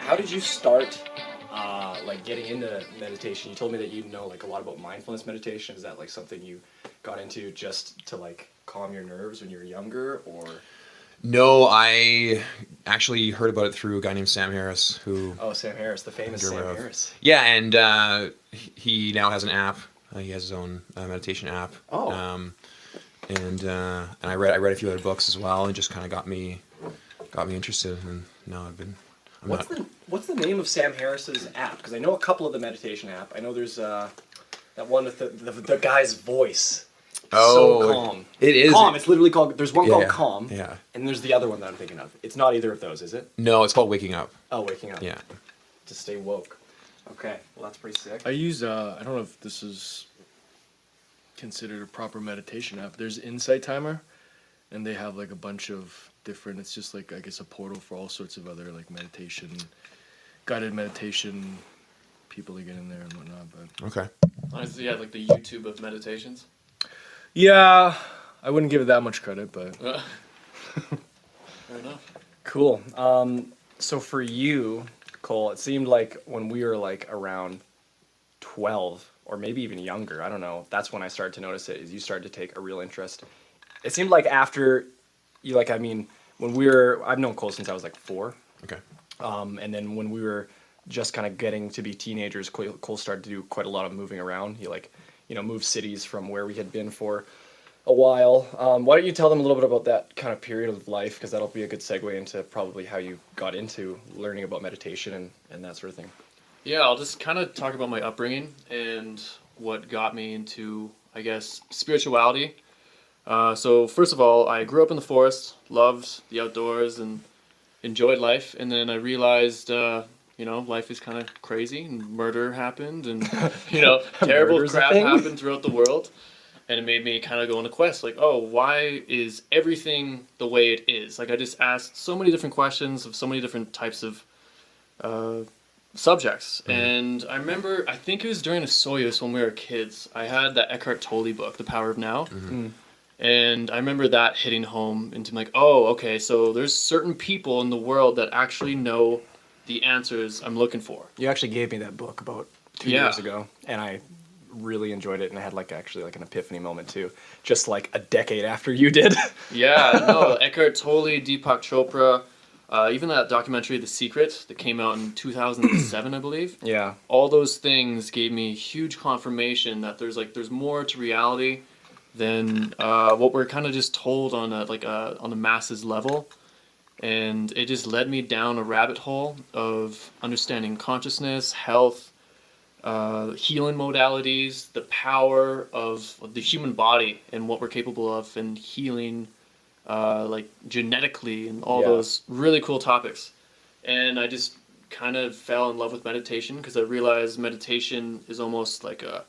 how did you start like getting into meditation? You told me that you know like a lot about mindfulness meditation. Is that like something you got into just to like calm your nerves when you were younger, or? No, I actually heard about it through a guy named Sam Harris, who... Oh, Sam Harris, the famous Sam Harris. Yeah, and he now has an app. He has his own meditation app. Oh. And I read a few other books as well, and just kind of got me interested. And now What's the name of Sam Harris's app? Because I know a couple of the meditation app. I know there's that one with the guy's voice. Oh, so calm. It is Calm. It's literally called. There's one called Calm. Yeah. And there's the other one that I'm thinking of. It's not either of those, is it? No, it's called Waking Up. Oh, Waking Up. Yeah. To stay woke. Okay. Well, that's pretty sick. I use I don't know if this is considered a proper meditation app. There's Insight Timer, and they have like a bunch of different. It's just like I guess a portal for all sorts of other like meditation, guided meditation people to get in there and whatnot. But Okay. Honestly, yeah, like the YouTube of meditations. yeah, I wouldn't give it that much credit, but Fair enough. Cool. So for you, Cole, it seemed like when we were like around 12 or maybe even younger, I don't know, that's when I started to notice it, is you started to take a real interest. It seemed like after you, like, I mean, I've known Cole since I was like 4. Okay. And then when we were just kind of getting to be teenagers, Cole started to do quite a lot of moving around. He moved cities from where we had been for a while. Why don't you tell them a little bit about that kind of period of life, because that'll be a good segue into probably how you got into learning about meditation and that sort of thing. Yeah, I'll just kind of talk about my upbringing and what got me into, I guess, spirituality. So first of all, I grew up in the forest, loved the outdoors, and enjoyed life. And then I realized, life is kind of crazy, and murder happened, and terrible crap happened throughout the world. And it made me kind of go on a quest, like, oh, why is everything the way it is? Like, I just asked so many different questions of so many different types of subjects. Mm-hmm. And I remember, I think it was during a Soyuz when we were kids, I had that Eckhart Tolle book, The Power of Now. Mm-hmm. And I remember that hitting home into like, oh, okay, so there's certain people in the world that actually know the answers I'm looking for. You actually gave me that book about 2 years ago, and I really enjoyed it, and I had actually an epiphany moment too, just like a decade after you did. Yeah, no, Eckhart Tolle, Deepak Chopra, even that documentary The Secret that came out in 2007, I believe. Yeah. All those things gave me huge confirmation that there's more to reality than what we're kind of just told on the masses level. And it just led me down a rabbit hole of understanding consciousness, health, healing modalities, the power of the human body and what we're capable of, and healing genetically, and all those really cool topics. And I just kind of fell in love with meditation because I realized meditation is almost like a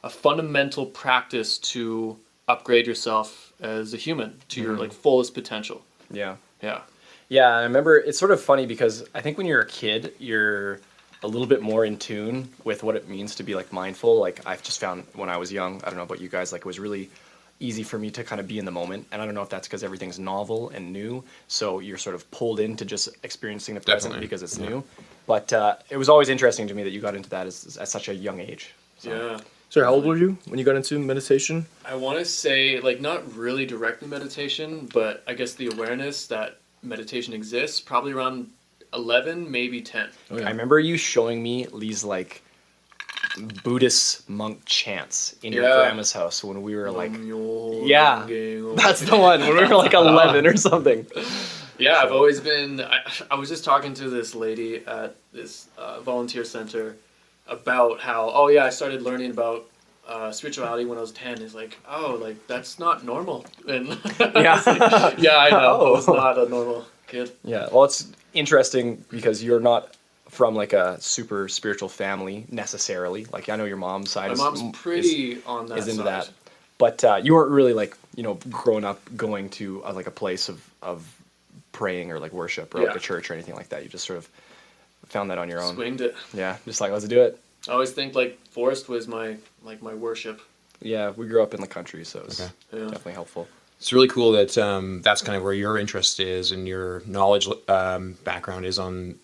fundamental practice to upgrade yourself as a human to your fullest potential. Yeah. Yeah. Yeah, I remember it's sort of funny because I think when you're a kid, you're a little bit more in tune with what it means to be mindful. Like I've just found when I was young, I don't know about you guys, it was really easy for me to kind of be in the moment. And I don't know if that's because everything's novel and new, so you're sort of pulled into just experiencing the present because it's new. But it was always interesting to me that you got into that at such a young age. So. Yeah. So how old were you when you got into meditation? I want to say, not really directly meditation, but I guess the awareness that meditation exists, probably around 11, maybe 10. Oh, yeah. I remember you showing me these Buddhist monk chants in your grandma's house when we were that's the one, when we were 11 or something. Yeah, I've always been, I was just talking to this lady at this volunteer center about how, I started learning about spirituality when I was 10. It's that's not normal. And yeah. Yeah, I know. I was not a normal kid. Yeah, well, it's interesting because you're not from a super spiritual family necessarily. I know your mom's side My mom's pretty on that is into side. that. But you weren't really growing up going to a place of praying or worship or a church or anything like that. You just sort of found that on your own. Swinged it. Yeah, just let's do it. I always think forest was my my worship. Yeah, we grew up in the country, so it was Yeah. definitely helpful. It's really cool that that's kind of where your interest is and your knowledge background is on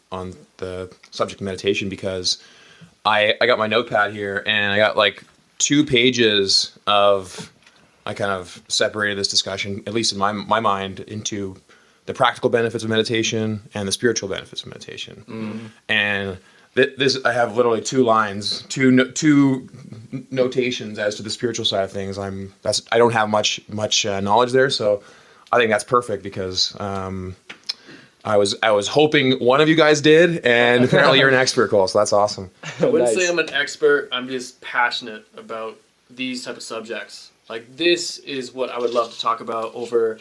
the subject of meditation, because I got my notepad here and I got like 2 pages of, I kind of separated this discussion, at least in my mind, into the practical benefits of meditation and the spiritual benefits of meditation. Mm-hmm. And this, I have literally 2 lines, two notations as to the spiritual side of things. I don't have much knowledge there, so I think that's perfect, because I was hoping one of you guys did, and apparently you're an expert, Cole. So that's awesome. I wouldn't say I'm an expert. I'm just passionate about these type of subjects. Like, this is what I would love to talk about over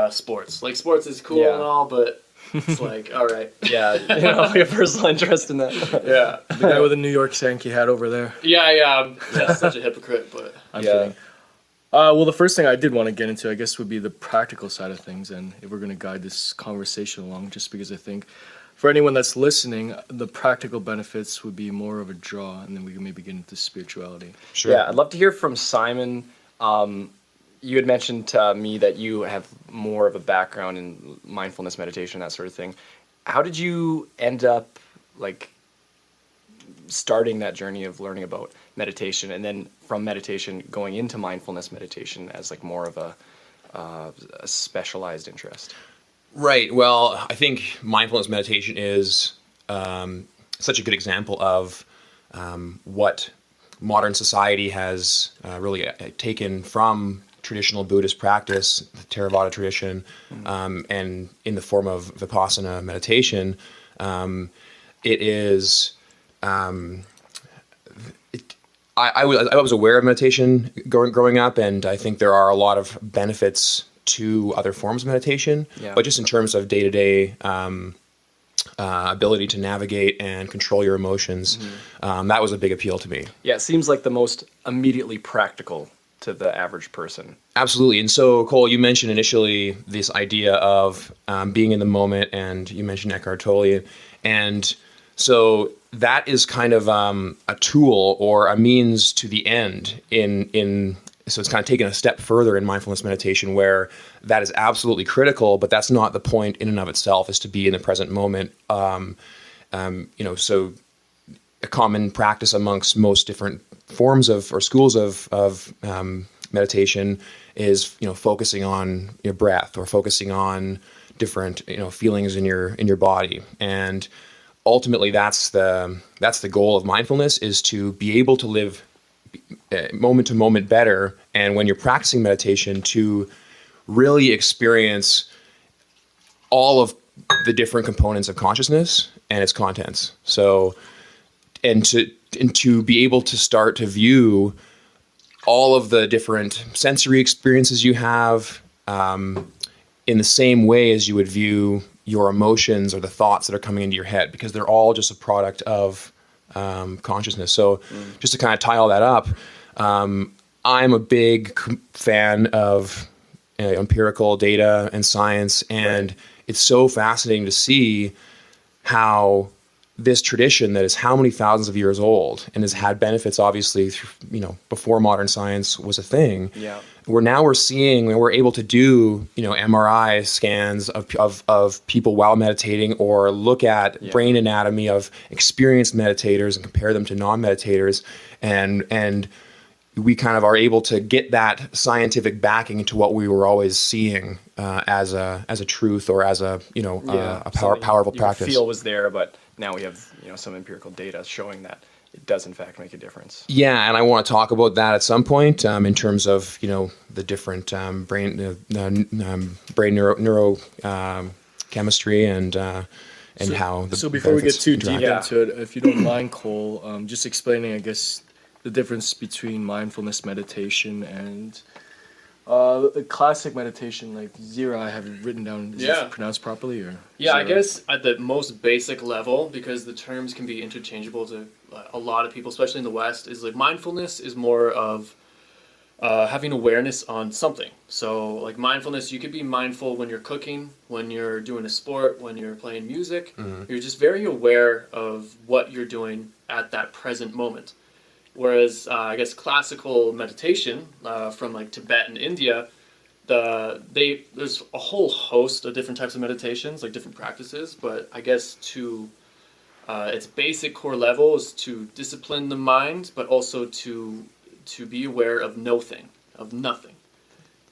sports. Like, sports is cool and all, but it's like, all right. Yeah, like a personal interest in that. Yeah. The guy with the New York Yankee hat over there. Yeah, such a hypocrite, but I'm kidding. Well, the first thing I did want to get into, I guess, would be the practical side of things, and if we're going to guide this conversation along, just because I think for anyone that's listening, the practical benefits would be more of a draw, and then we can maybe get into spirituality. Sure. Yeah, I'd love to hear from Simon. You had mentioned to me that you have more of a background in mindfulness meditation, that sort of thing. How did you end up, like, starting that journey of learning about meditation, and then from meditation going into mindfulness meditation as like more of a specialized interest? Right. Well, I think mindfulness meditation is such a good example of what modern society has really taken from traditional Buddhist practice, the Theravada tradition, and in the form of Vipassana meditation. It is... I was aware of meditation growing up, and I think there are a lot of benefits to other forms of meditation. Yeah. But just in terms of day-to-day ability to navigate and control your emotions, that was a big appeal to me. Yeah, it seems like the most immediately practical to the average person. Absolutely. And so, Cole, you mentioned initially this idea of being in the moment, and you mentioned Eckhart Tolle, and so that is kind of a tool or a means to the end so it's kind of taken a step further in mindfulness meditation, where that is absolutely critical, but that's not the point in and of itself, is to be in the present moment. So a common practice amongst most different forms of or schools of meditation is, focusing on your breath or focusing on different, feelings in your body. And ultimately, that's the goal of mindfulness, is to be able to live moment to moment better. And when you're practicing meditation, to really experience all of the different components of consciousness and its contents. So, and to be able to start to view all of the different sensory experiences you have in the same way as you would view your emotions or the thoughts that are coming into your head, because they're all just a product of consciousness. So just to kind of tie all that up, I'm a big fan of empirical data and science, and it's so fascinating to see how this tradition that is how many thousands of years old and has had benefits, obviously, before modern science was a thing. Yeah. We're seeing, we're able to do, MRI scans of people while meditating, or look at brain anatomy of experienced meditators and compare them to non-meditators. And we kind of are able to get that scientific backing into what we were always seeing as a truth, or as a powerful practice. Feel was there, but now we have some empirical data showing that it does in fact make a difference. Yeah, and I want to talk about that at some point in terms of the different brain neurochemistry and how the so before we get too deep interact. into it, if you don't mind, Cole, just explaining, I guess, the difference between mindfulness meditation and the classic meditation, like Zira, I have it written down. Is it pronounced properly, or? Yeah, Zira? I guess at the most basic level, because the terms can be interchangeable to a lot of people, especially in the West, is like mindfulness is more of having awareness on something. So like mindfulness, you could be mindful when you're cooking, when you're doing a sport, when you're playing music. Mm-hmm. You're just very aware of what you're doing at that present moment. Whereas I guess classical meditation from like Tibet and India, there's a whole host of different types of meditations, like different practices, but I guess to its basic core level is to discipline the mind, but also to be aware of nothing.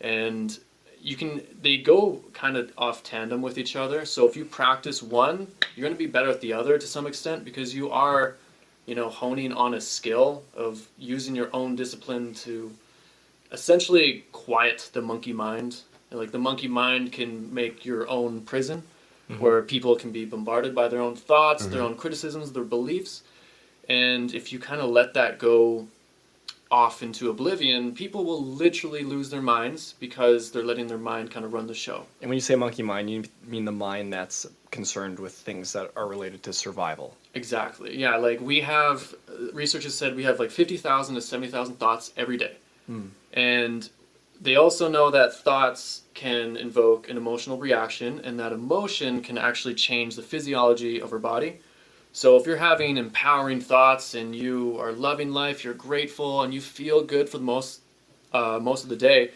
And they go kind of off tandem with each other. So if you practice one, you're going to be better at the other to some extent, because you are, honing on a skill of using your own discipline to essentially quiet the monkey mind. And like the monkey mind can make your own prison, where people can be bombarded by their own thoughts, their own criticisms, their beliefs. And if you kind of let that go off into oblivion, people will literally lose their minds because they're letting their mind kind of run the show. And when you say monkey mind, you mean the mind that's concerned with things that are related to survival. Exactly. Yeah, like research has said we have like 50,000 to 70,000 thoughts every day. And they also know that thoughts can invoke an emotional reaction, and that emotion can actually change the physiology of our body. So if you're having empowering thoughts and you are loving life, you're grateful, and you feel good for the most of the day,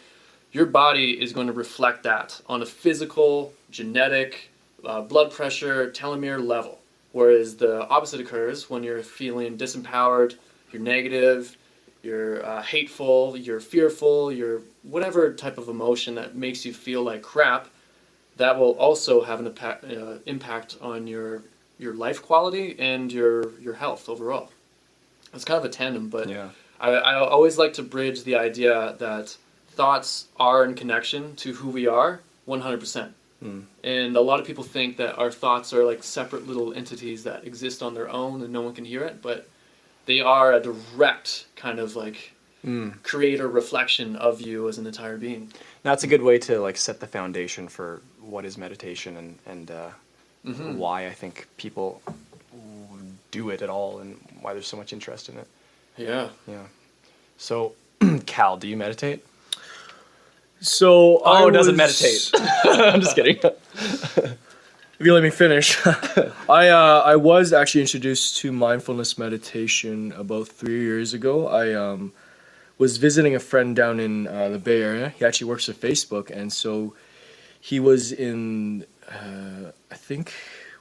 your body is going to reflect that on a physical, genetic, blood pressure, telomere level. Whereas the opposite occurs when you're feeling disempowered, you're negative, you're hateful, you're fearful, you're whatever type of emotion that makes you feel like crap. That will also have an impact on your life quality and your health overall. It's kind of a tandem, but Yeah. I always like to bridge the idea that thoughts are in connection to who we are 100%. And a lot of people think that our thoughts are like separate little entities that exist on their own and no one can hear it, but they are a direct kind of like creator reflection of you as an entire being. That's a good way to like set the foundation for what is meditation and why I think people do it at all and why there's so much interest in it. Yeah. Yeah. So, Cal, do you meditate? So Oh, doesn't meditate. I'm just kidding. If you let me finish, I was actually introduced to mindfulness meditation about 3 years ago. I was visiting a friend down in the Bay Area. He actually works at Facebook, and so he was in I think,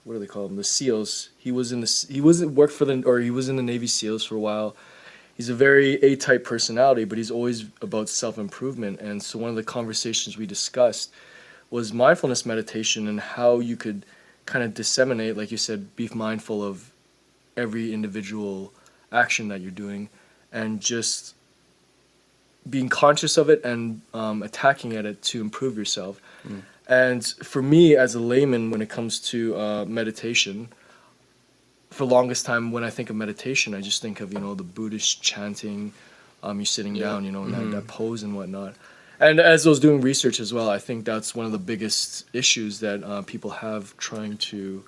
what do they call them? The SEALs. He was in he was in the Navy SEALs for a while. He's a very A-type personality, but he's always about self-improvement. And so one of the conversations we discussed was mindfulness meditation and how you could kind of disseminate, like you said, be mindful of every individual action that you're doing and just being conscious of it and attacking at it to improve yourself. And for me as a layman, when it comes to meditation, for the longest time when I think of meditation, I just think of, the Buddhist chanting, you sitting down, in that pose and whatnot. And as I was doing research as well, I think that's one of the biggest issues that people have trying to,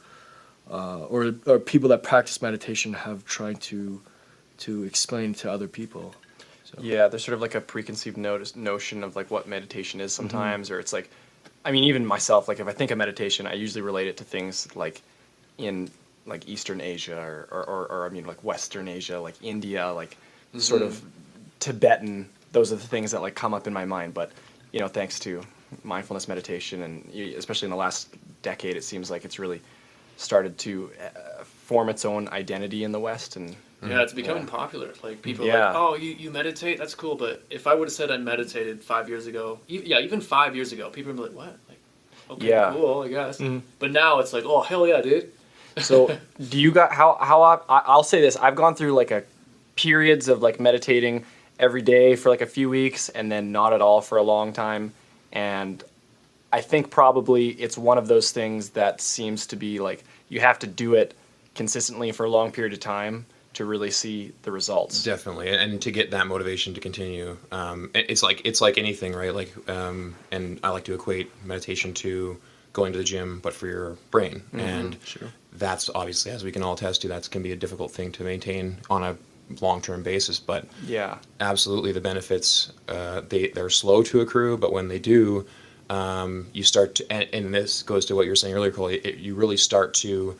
or people that practice meditation have tried to explain to other people. So. Yeah, there's sort of like a preconceived notion of like what meditation is sometimes, or it's like, I mean, even myself, like if I think of meditation, I usually relate it to things like in like Eastern Asia or I mean like Western Asia, like India, like sort of Tibetan. Those are the things that like come up in my mind. But, thanks to mindfulness meditation and especially in the last decade, it seems like it's really started to form its own identity in the West. And yeah, it's becoming popular. Like people are Yeah. like, oh, you meditate? That's cool. But if I would have said I meditated 5 years ago, even 5 years ago, people would be like, what? Like, okay, Yeah. cool, I guess. But now it's like, oh, hell yeah, dude. So do you got I'll say this, I've gone through like a periods of like meditating every day for like a few weeks and then not at all for a long time. And I think probably it's one of those things that seems to be like you have to do it consistently for a long period of time to really see the results. Definitely, and to get that motivation to continue, it's like anything, right? Like, and I like to equate meditation to going to the gym, but for your brain, and that's obviously, as we can all attest to, that can be a difficult thing to maintain on a long-term basis. But Yeah. absolutely, the benefits they're slow to accrue, but when they do, you start to, and this goes to what you were saying earlier, Cole. You really start to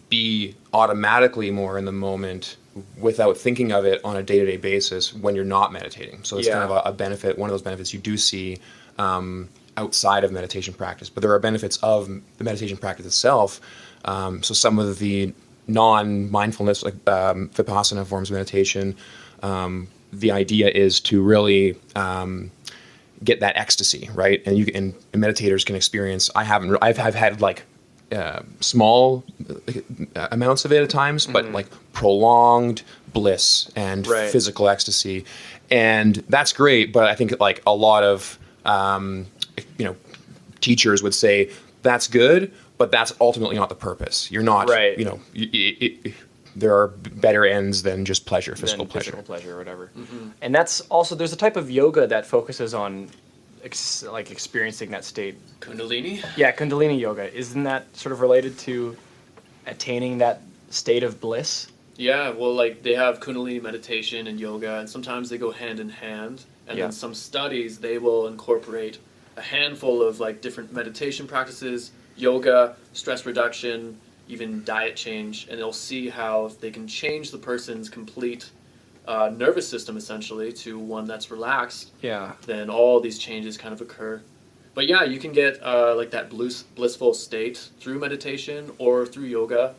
be automatically more in the moment without thinking of it on a day-to-day basis when you're not meditating. So it's kind of a benefit, one of those benefits you do see outside of meditation practice, but there are benefits of the meditation practice itself. So some of the non-mindfulness, like vipassana forms of meditation, the idea is to really get that ecstasy, right? And meditators can experience. I've had like small amounts of it at times, but like prolonged bliss and Right. physical ecstasy, and that's great. But I think like a lot of teachers would say that's good, but that's ultimately not the purpose. You're not, Right. there are better ends than just pleasure, physical than pleasure. physical pleasure or whatever. And that's also, there's a type of yoga that focuses on like experiencing that state. Kundalini? Yeah, Kundalini yoga. Isn't that sort of related to attaining that state of bliss? Yeah, well, like they have Kundalini meditation and yoga, and sometimes they go hand in hand. And Yeah. then some studies, they will incorporate a handful of like different meditation practices, yoga, stress reduction, even diet change, and they'll see how if they can change the person's complete nervous system essentially to one that's relaxed, Yeah. then all these changes kind of occur. But yeah, you can get like that blissful state through meditation or through yoga,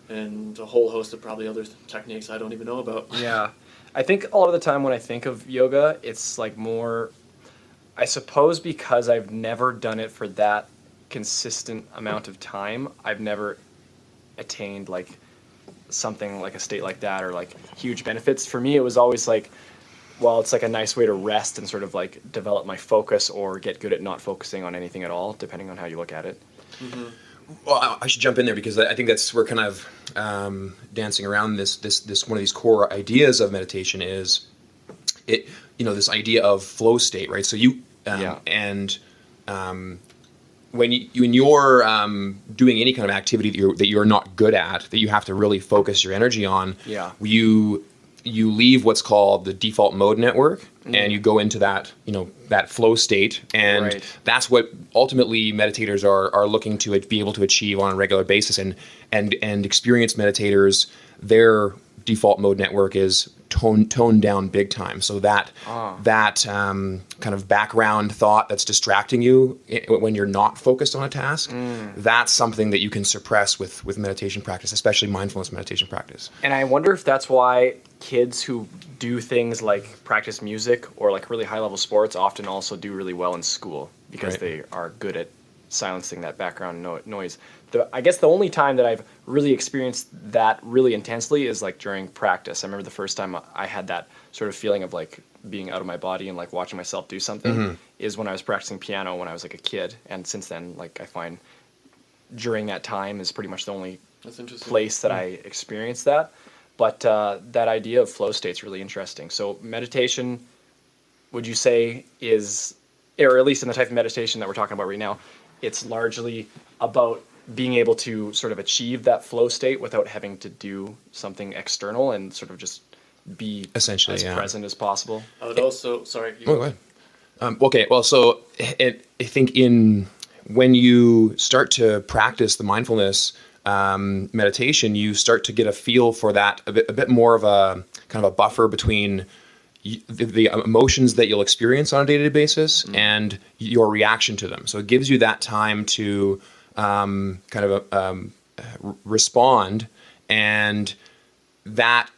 and a whole host of probably other techniques I don't even know about. Yeah. I think a lot of the time when I think of yoga, it's like more, I suppose because I've never done it for that consistent amount of time, I've never attained like something like a state like that or like huge benefits. For me, it was always like, well, it's like a nice way to rest and sort of like develop my focus or get good at not focusing on anything at all, depending on how you look at it. Well, I should jump in there because I think that's we're kind of dancing around this one of these core ideas of meditation is it this idea of flow state, right? So you Yeah. and when you're doing any kind of activity that you're not good at, that you have to really focus your energy on, Yeah. you leave what's called the default mode network and you go into that that flow state, and Right. that's what ultimately meditators are looking to be able to achieve on a regular basis, and experienced meditators, their default mode network is toned down big time, so that kind of background thought that's distracting you when you're not focused on a task, that's something that you can suppress with meditation practice, especially mindfulness meditation practice. And I wonder if that's why kids who do things like practice music or like really high level sports often also do really well in school because Right. they are good at silencing that background noise. I guess the only time that I've really experienced that really intensely is like during practice. I remember the first time I had that sort of feeling of like being out of my body and like watching myself do something is when I was practicing piano when I was like a kid. And since then, like I find during that time is pretty much the only That's interesting. place that I experienced that. But that idea of flow state's really interesting. So meditation, would you say is, or at least in the type of meditation that we're talking about right now, it's largely about being able to sort of achieve that flow state without having to do something external and sort of just be Essentially, as yeah. present as possible. I would also, sorry. Oh, go ahead. Okay, well, so I think when you start to practice the mindfulness meditation, you start to get a feel for that, a bit more of a kind of a buffer between the emotions that you'll experience on a day-to-day basis and your reaction to them. So it gives you that time to respond, and that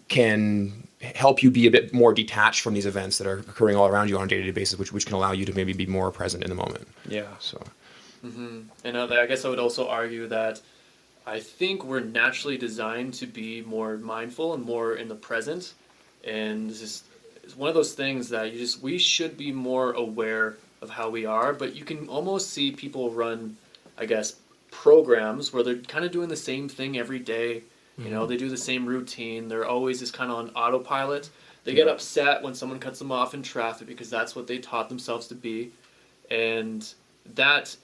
can help you be a bit more detached from these events that are occurring all around you on a day-to-day basis, which can allow you to maybe be more present in the moment. Yeah. So. And I guess I would also argue that I think we're naturally designed to be more mindful and more in the present. And it's one of those things that we should be more aware of how we are, but you can almost see people run, I guess, programs where they're kind of doing the same thing every day. You know, they do the same routine. They're always just kind of on autopilot. They get upset when someone cuts them off in traffic because that's what they taught themselves to be. And that,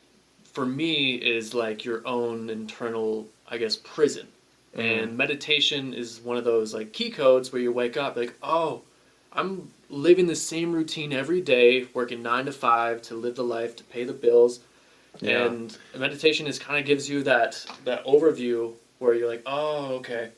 for me, is like your own internal, I guess, prison. And meditation is one of those like key codes where you wake up like, oh, I'm living the same routine every day, working 9 to 5 to live the life, to pay the bills. Yeah. And meditation kind of gives you that overview where you're like, oh, okay,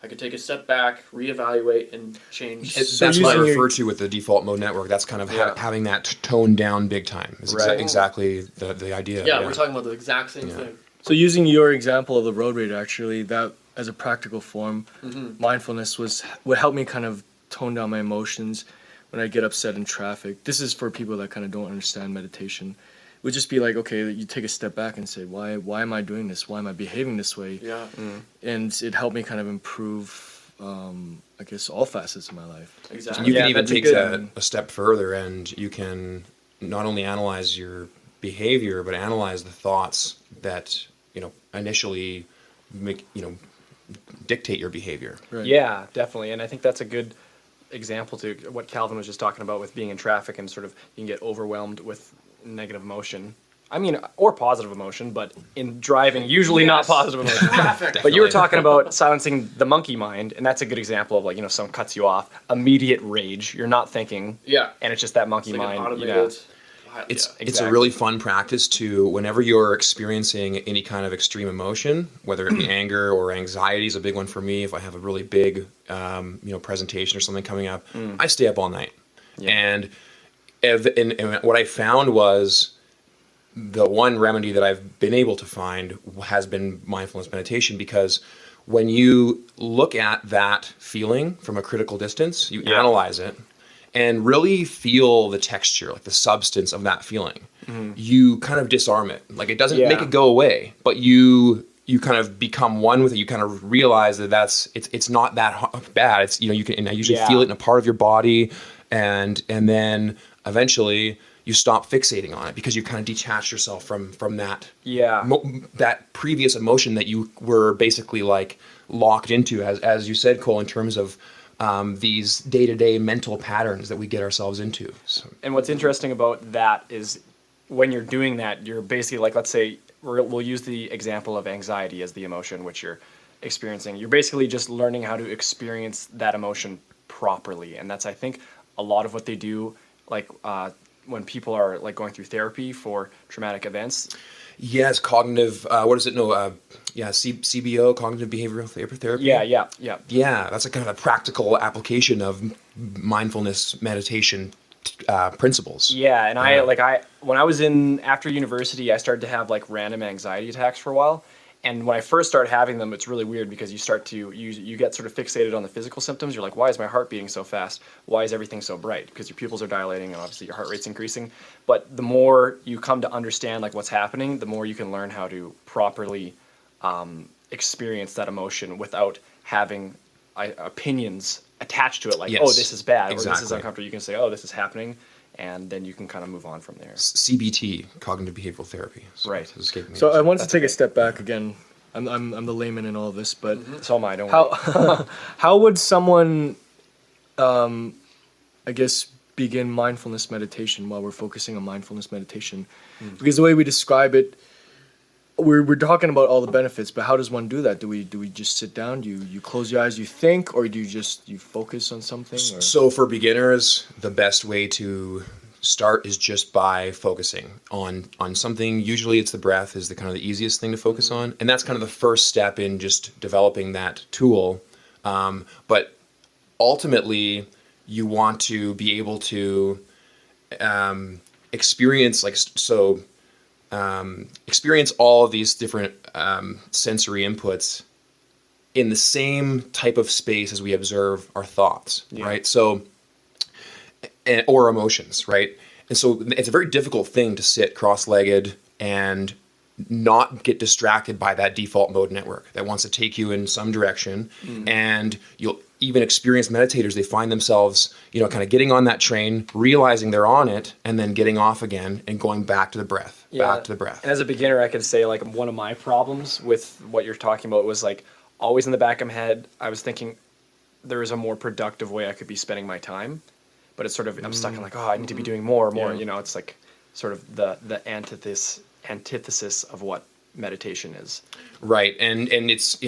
I could take a step back, reevaluate, and change. That's what I using refer to with the default mode network. That's kind of having that toned down big time. Is exactly the idea. Yeah, we're talking about the exact same thing. So using your example of the road rage, actually, that as a practical form, mindfulness would help me kind of tone down my emotions when I get upset in traffic. This is for people that kind of don't understand meditation. It would just be like, okay, you take a step back and say, why am I doing this? Why am I behaving this way? Yeah. And it helped me kind of improve, I guess, all facets of my life. Exactly. You can even that's take good- that a step further, and you can not only analyze your behavior, but analyze the thoughts that initially make dictate your behavior. Right. Yeah, definitely. And I think that's a good example to what Calvin was just talking about with being in traffic and sort of you can get overwhelmed with negative emotion. I mean, or positive emotion, but in driving, usually not positive emotion. But you were talking about silencing the monkey mind, and that's a good example of like, someone cuts you off, immediate rage. You're not thinking. Yeah. And it's just that monkey It's like mind. an automated. It's a exactly. really fun practice to, whenever you're experiencing any kind of extreme emotion, whether it be anger or anxiety is a big one for me. If I have a really big, presentation or something coming up, I stay up all night. Yeah. And what I found was the one remedy that I've been able to find has been mindfulness meditation, because when you look at that feeling from a critical distance, you analyze it, and really feel the texture, like the substance of that feeling. You kind of disarm it. Like, it doesn't make it go away, but you kind of become one with it. You kind of realize that it's not that bad. It's you can, and I usually feel it in a part of your body, and then eventually you stop fixating on it because you kind of detach yourself from that that previous emotion that you were basically like locked into, as you said, Cole, in terms of these day-to-day mental patterns that we get ourselves into. So. And what's interesting about that is when you're doing that, you're basically like, let's say, we'll use the example of anxiety as the emotion which you're experiencing. You're basically just learning how to experience that emotion properly. And that's, I think, a lot of what they do, like when people are like going through therapy for traumatic events. Yes, cognitive, what is it? No, CBO, cognitive behavioral therapy. Yeah. Yeah, that's a kind of a practical application of mindfulness meditation principles. Yeah, and when I was after university, I started to have like random anxiety attacks for a while. And when I first started having them, it's really weird because you get sort of fixated on the physical symptoms. You're like, why is my heart beating so fast? Why is everything so bright? Because your pupils are dilating and obviously your heart rate's increasing. But the more you come to understand like what's happening, the more you can learn how to properly experience that emotion without having opinions attached to it. Like, oh, this is bad, or this is uncomfortable. You can say, oh, this is happening. And then you can kind of move on from there. CBT, cognitive behavioral therapy. Right. So I wanted to take a step back again. I'm the layman in all of this, but so am I. Don't worry. How would someone, I guess, begin mindfulness meditation while we're focusing on mindfulness meditation? Because the way we describe it, we're talking about all the benefits, but how does one do that? Do we just sit down? Do you close your eyes, you think, or do you focus on something? Or? So for beginners, the best way to start is just by focusing on something. Usually it's the breath is the kind of the easiest thing to focus on, and that's kind of the first step in just developing that tool. But ultimately, you want to be able to experience experience all of these different sensory inputs in the same type of space as we observe our thoughts, right? So, or emotions, right? And so it's a very difficult thing to sit cross-legged and not get distracted by that default mode network that wants to take you in some direction. And you'll even experience meditators, they find themselves, kind of getting on that train, realizing they're on it, and then getting off again and going back to the breath, back to the breath. And as a beginner, I could say like one of my problems with what you're talking about was like always in the back of my head, I was thinking there is a more productive way I could be spending my time. But it's sort of, I'm stuck in like, I need to be doing more. It's like sort of the antithesis of what meditation is. Right. And it's,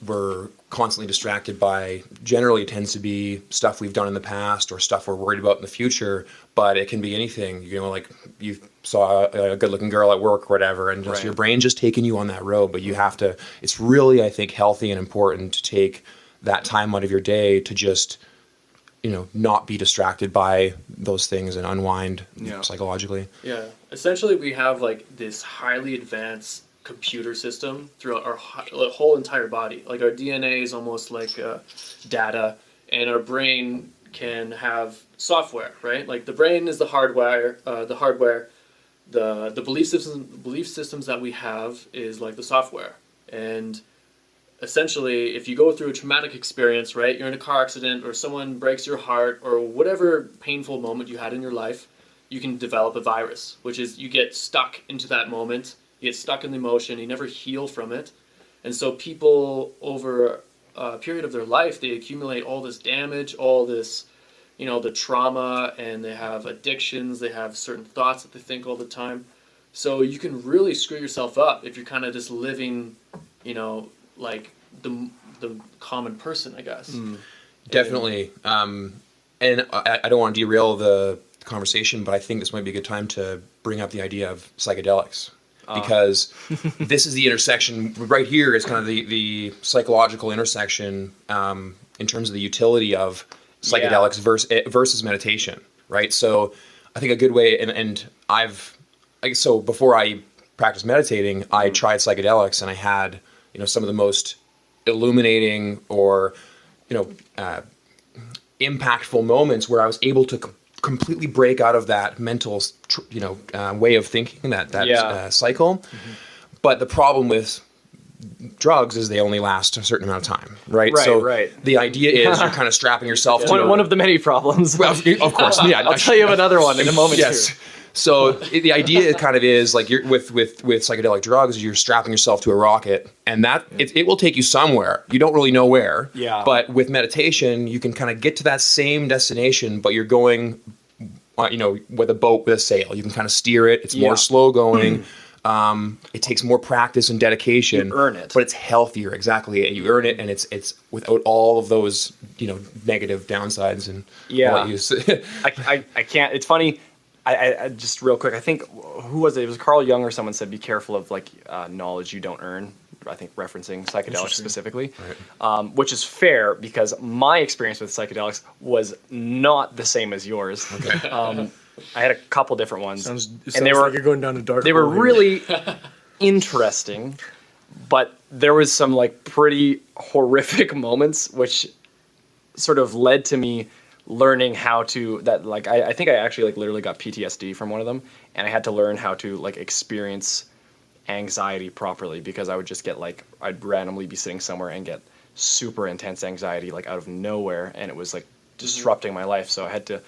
we're constantly distracted by, generally it tends to be stuff we've done in the past or stuff we're worried about in the future, but it can be anything, like you saw a good looking girl at work or whatever, and your brain just taking you on that road, but you have to, it's really, I think, healthy and important to take that time out of your day to just, not be distracted by those things and unwind psychologically. Yeah. Essentially, we have like this highly advanced computer system throughout our whole entire body. Like our DNA is almost like data, and our brain can have software, right? Like the brain is the hardware. The belief systems that we have is like the software. And essentially, if you go through a traumatic experience, right, you're in a car accident or someone breaks your heart or whatever painful moment you had in your life, you can develop a virus, which is you get stuck into that moment, you get stuck in the emotion, you never heal from it. And so people over a period of their life, they accumulate all this damage, all this, the trauma, and they have addictions, they have certain thoughts that they think all the time. So you can really screw yourself up if you're kind of just living, like the common person, I guess. Definitely. And I don't want to derail the conversation, but I think this might be a good time to bring up the idea of psychedelics. Because this is the intersection, right here is kind of the psychological intersection in terms of the utility of psychedelics versus meditation, right? So I think a good way, so before I practiced meditating, I tried psychedelics, and I had, some of the most illuminating or, impactful moments where I was able to completely break out of that mental, way of thinking, that cycle. Mm-hmm. But the problem with drugs is they only last a certain amount of time, right? The idea is you're kind of strapping yourself to one of the many problems. Well, of course, yeah. I'll tell you of another one in a moment. Yes. Too. So the idea kind of is like you're with psychedelic drugs, you're strapping yourself to a rocket, and that it will take you somewhere. You don't really know where. Yeah. But with meditation, you can kind of get to that same destination, but you're going, with a boat with a sail. You can kind of steer it. It's more slow going. It takes more practice and dedication. You earn it, but it's healthier. Exactly, and you earn it, and it's without all of those negative downsides and all use. I can't. It's funny. I just real quick. I think who was it? It was Carl Jung or someone said, "Be careful of knowledge you don't earn." I think referencing psychedelics specifically, right. Which is fair because my experience with psychedelics was not the same as yours. Okay. I had a couple different ones, and they were like you're going down a dark. They were really interesting, but there was some pretty horrific moments, which sort of led to me learning how to I think I actually literally got PTSD from one of them, and I had to learn how to experience anxiety properly because I would just get I'd randomly be sitting somewhere and get super intense anxiety out of nowhere, and it was disrupting my life. So I had to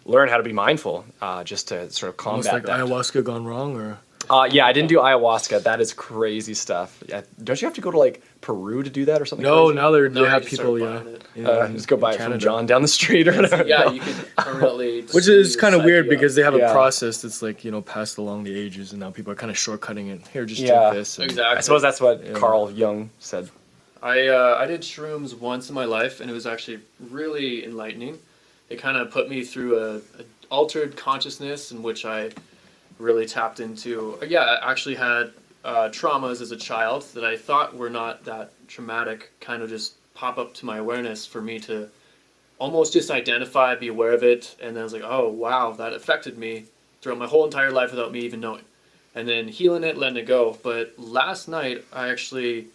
learn how to be mindful just to sort of combat almost that. Ayahuasca gone wrong, or? Yeah, I didn't do ayahuasca. That is crazy stuff. Don't you have to go to Peru to do that or something? No, crazy? now they have people. Just go buy it from John down the street or whatever. Yeah, you can permanently. Which is kind of weird because they have a process that's passed along the ages, and now people are kind of shortcutting it. Here, just drink this. Exactly. I suppose that's what Carl Jung said. I did shrooms once in my life, and it was actually really enlightening. It kind of put me through a altered consciousness in which I really tapped into. I actually had traumas as a child that I thought were not that traumatic kind of just pop up to my awareness for me to almost just identify, be aware of it, and then I was like, oh wow, that affected me throughout my whole entire life without me even knowing. And then healing it, letting it go. But last night I actually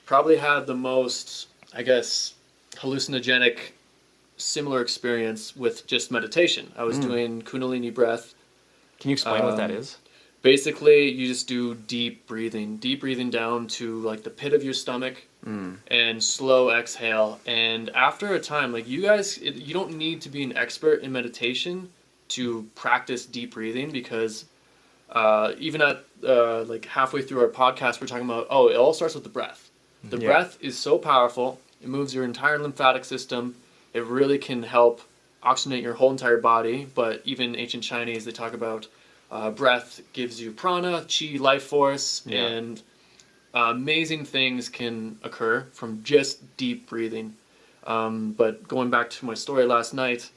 probably had the most, I guess, hallucinogenic similar experience with just meditation. I was doing Kundalini breath. Can you explain what that is? Basically, you just do deep breathing down to the pit of your stomach and slow exhale. And after a time, you guys, you don't need to be an expert in meditation to practice deep breathing because even at halfway through our podcast, we're talking about, it all starts with the breath. The breath is so powerful. It moves your entire lymphatic system. It really can help oxygenate your whole entire body, but even ancient Chinese, they talk about breath gives you prana, chi, life force, and amazing things can occur from just deep breathing. But going back to my story last night,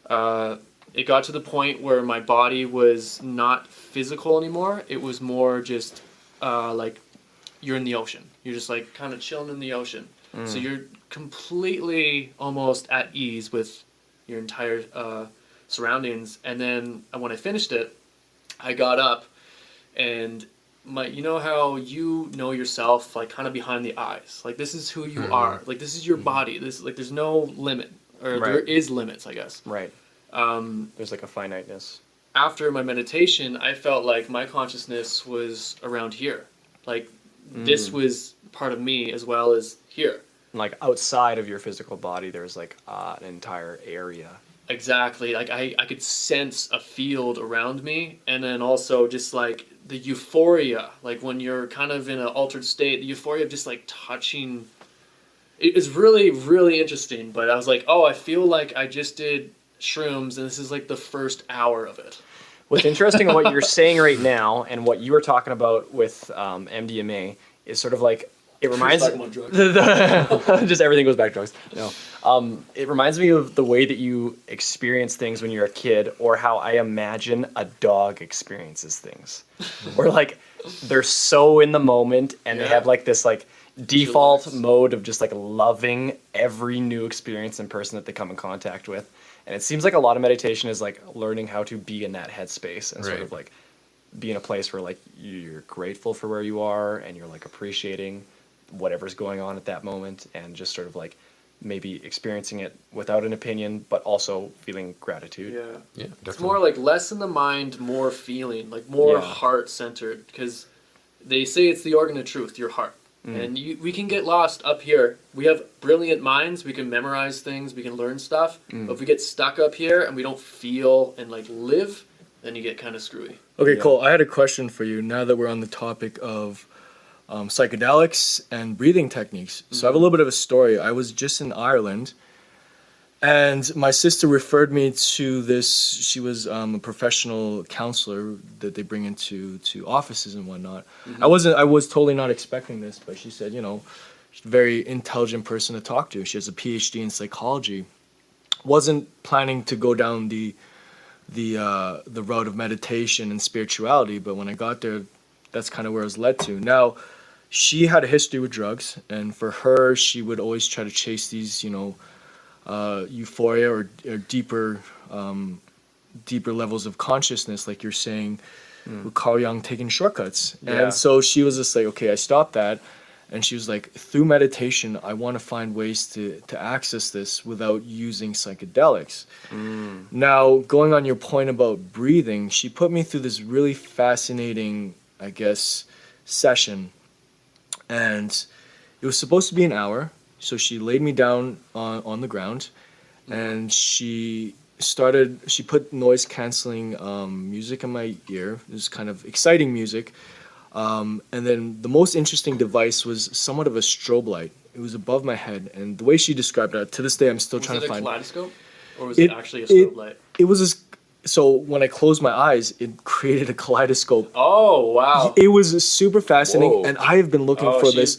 it got to the point where my body was not physical anymore. It was more just you're in the ocean. You're just kind of chilling in the ocean. So you're completely almost at ease with your entire surroundings. And then when I finished it, I got up and you know how you know yourself, like kind of behind the eyes, like this is who you are, like this is your body, this like there's no limit, or there is limits, I guess. Right. There's like a finiteness. After my meditation, I felt like my consciousness was around here, like this was part of me as well as here. Like outside of your physical body, there's like an entire area. Exactly. Like I could sense a field around me, and then also just like the euphoria, like when you're kind of in an altered state, the euphoria of just like touching. It is really, really interesting. But I was like, oh, I feel like I just did shrooms, and this is like the first hour of it. What's interesting about what you're saying right now and what you were talking about with MDMA is sort of like, it reminds just everything goes back to drugs. No, it reminds me of the way that you experience things when you're a kid, or how I imagine a dog experiences things, where like they're so in the moment and they have like this like default mode of just like loving every new experience and person that they come in contact with. And it seems like a lot of meditation is like learning how to be in that headspace and sort of like be in a place where like you're grateful for where you are and you're like appreciating whatever's going on at that moment, and just sort of like maybe experiencing it without an opinion, but also feeling gratitude. Yeah, definitely. It's more like less in the mind, more feeling, like more heart centered, because they say it's the organ of truth, your heart. And we can get lost up here. We have brilliant minds. We can memorize things. We can learn stuff. But if we get stuck up here and we don't feel and like live, then you get kind of screwy. Okay, Cole, I had a question for you now that we're on the topic of psychedelics and breathing techniques. So I have a little bit of a story. I was just in Ireland, and my sister referred me to this. She was a professional counselor that they bring into offices and whatnot. I was totally not expecting this, but she said, she's a very intelligent person to talk to. She has a PhD in psychology. Wasn't planning to go down the road of meditation and spirituality, but when I got there, that's kind of where I was led to. Now, she had a history with drugs, and for her, she would always try to chase these, euphoria or deeper levels of consciousness, like you're saying, with Carl Jung taking shortcuts. And so she was just like, okay, I stopped that. And she was like, through meditation, I want to find ways to access this without using psychedelics. Now, going on your point about breathing, she put me through this really fascinating, I guess, session. And it was supposed to be an hour. So she laid me down on the ground, and she put noise canceling music in my ear. It was kind of exciting music. And then the most interesting device was somewhat of a strobe light. It was above my head, and the way she described it, to this day I'm still trying to find. Was it a kaleidoscope, or was it actually a strobe light? It was so when I closed my eyes, it created a kaleidoscope. Oh, wow. It was super fascinating, and I have been looking for this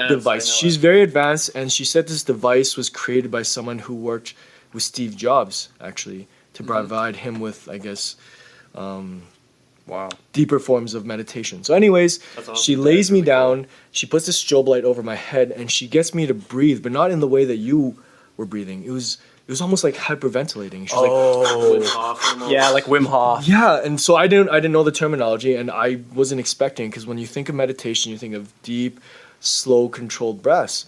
device. She's very advanced, and she said this device was created by someone who worked with Steve Jobs, actually, to provide him with, I guess, deeper forms of meditation. So anyways, awesome. She lays me down, she puts this strobe light over my head, and she gets me to breathe, but not in the way that you were breathing. It was almost like hyperventilating. She was like, Wim Hof. Yeah, like Wim Hof. Yeah, and so I didn't know the terminology, and I wasn't expecting, because when you think of meditation, you think of deep, slow, controlled breaths,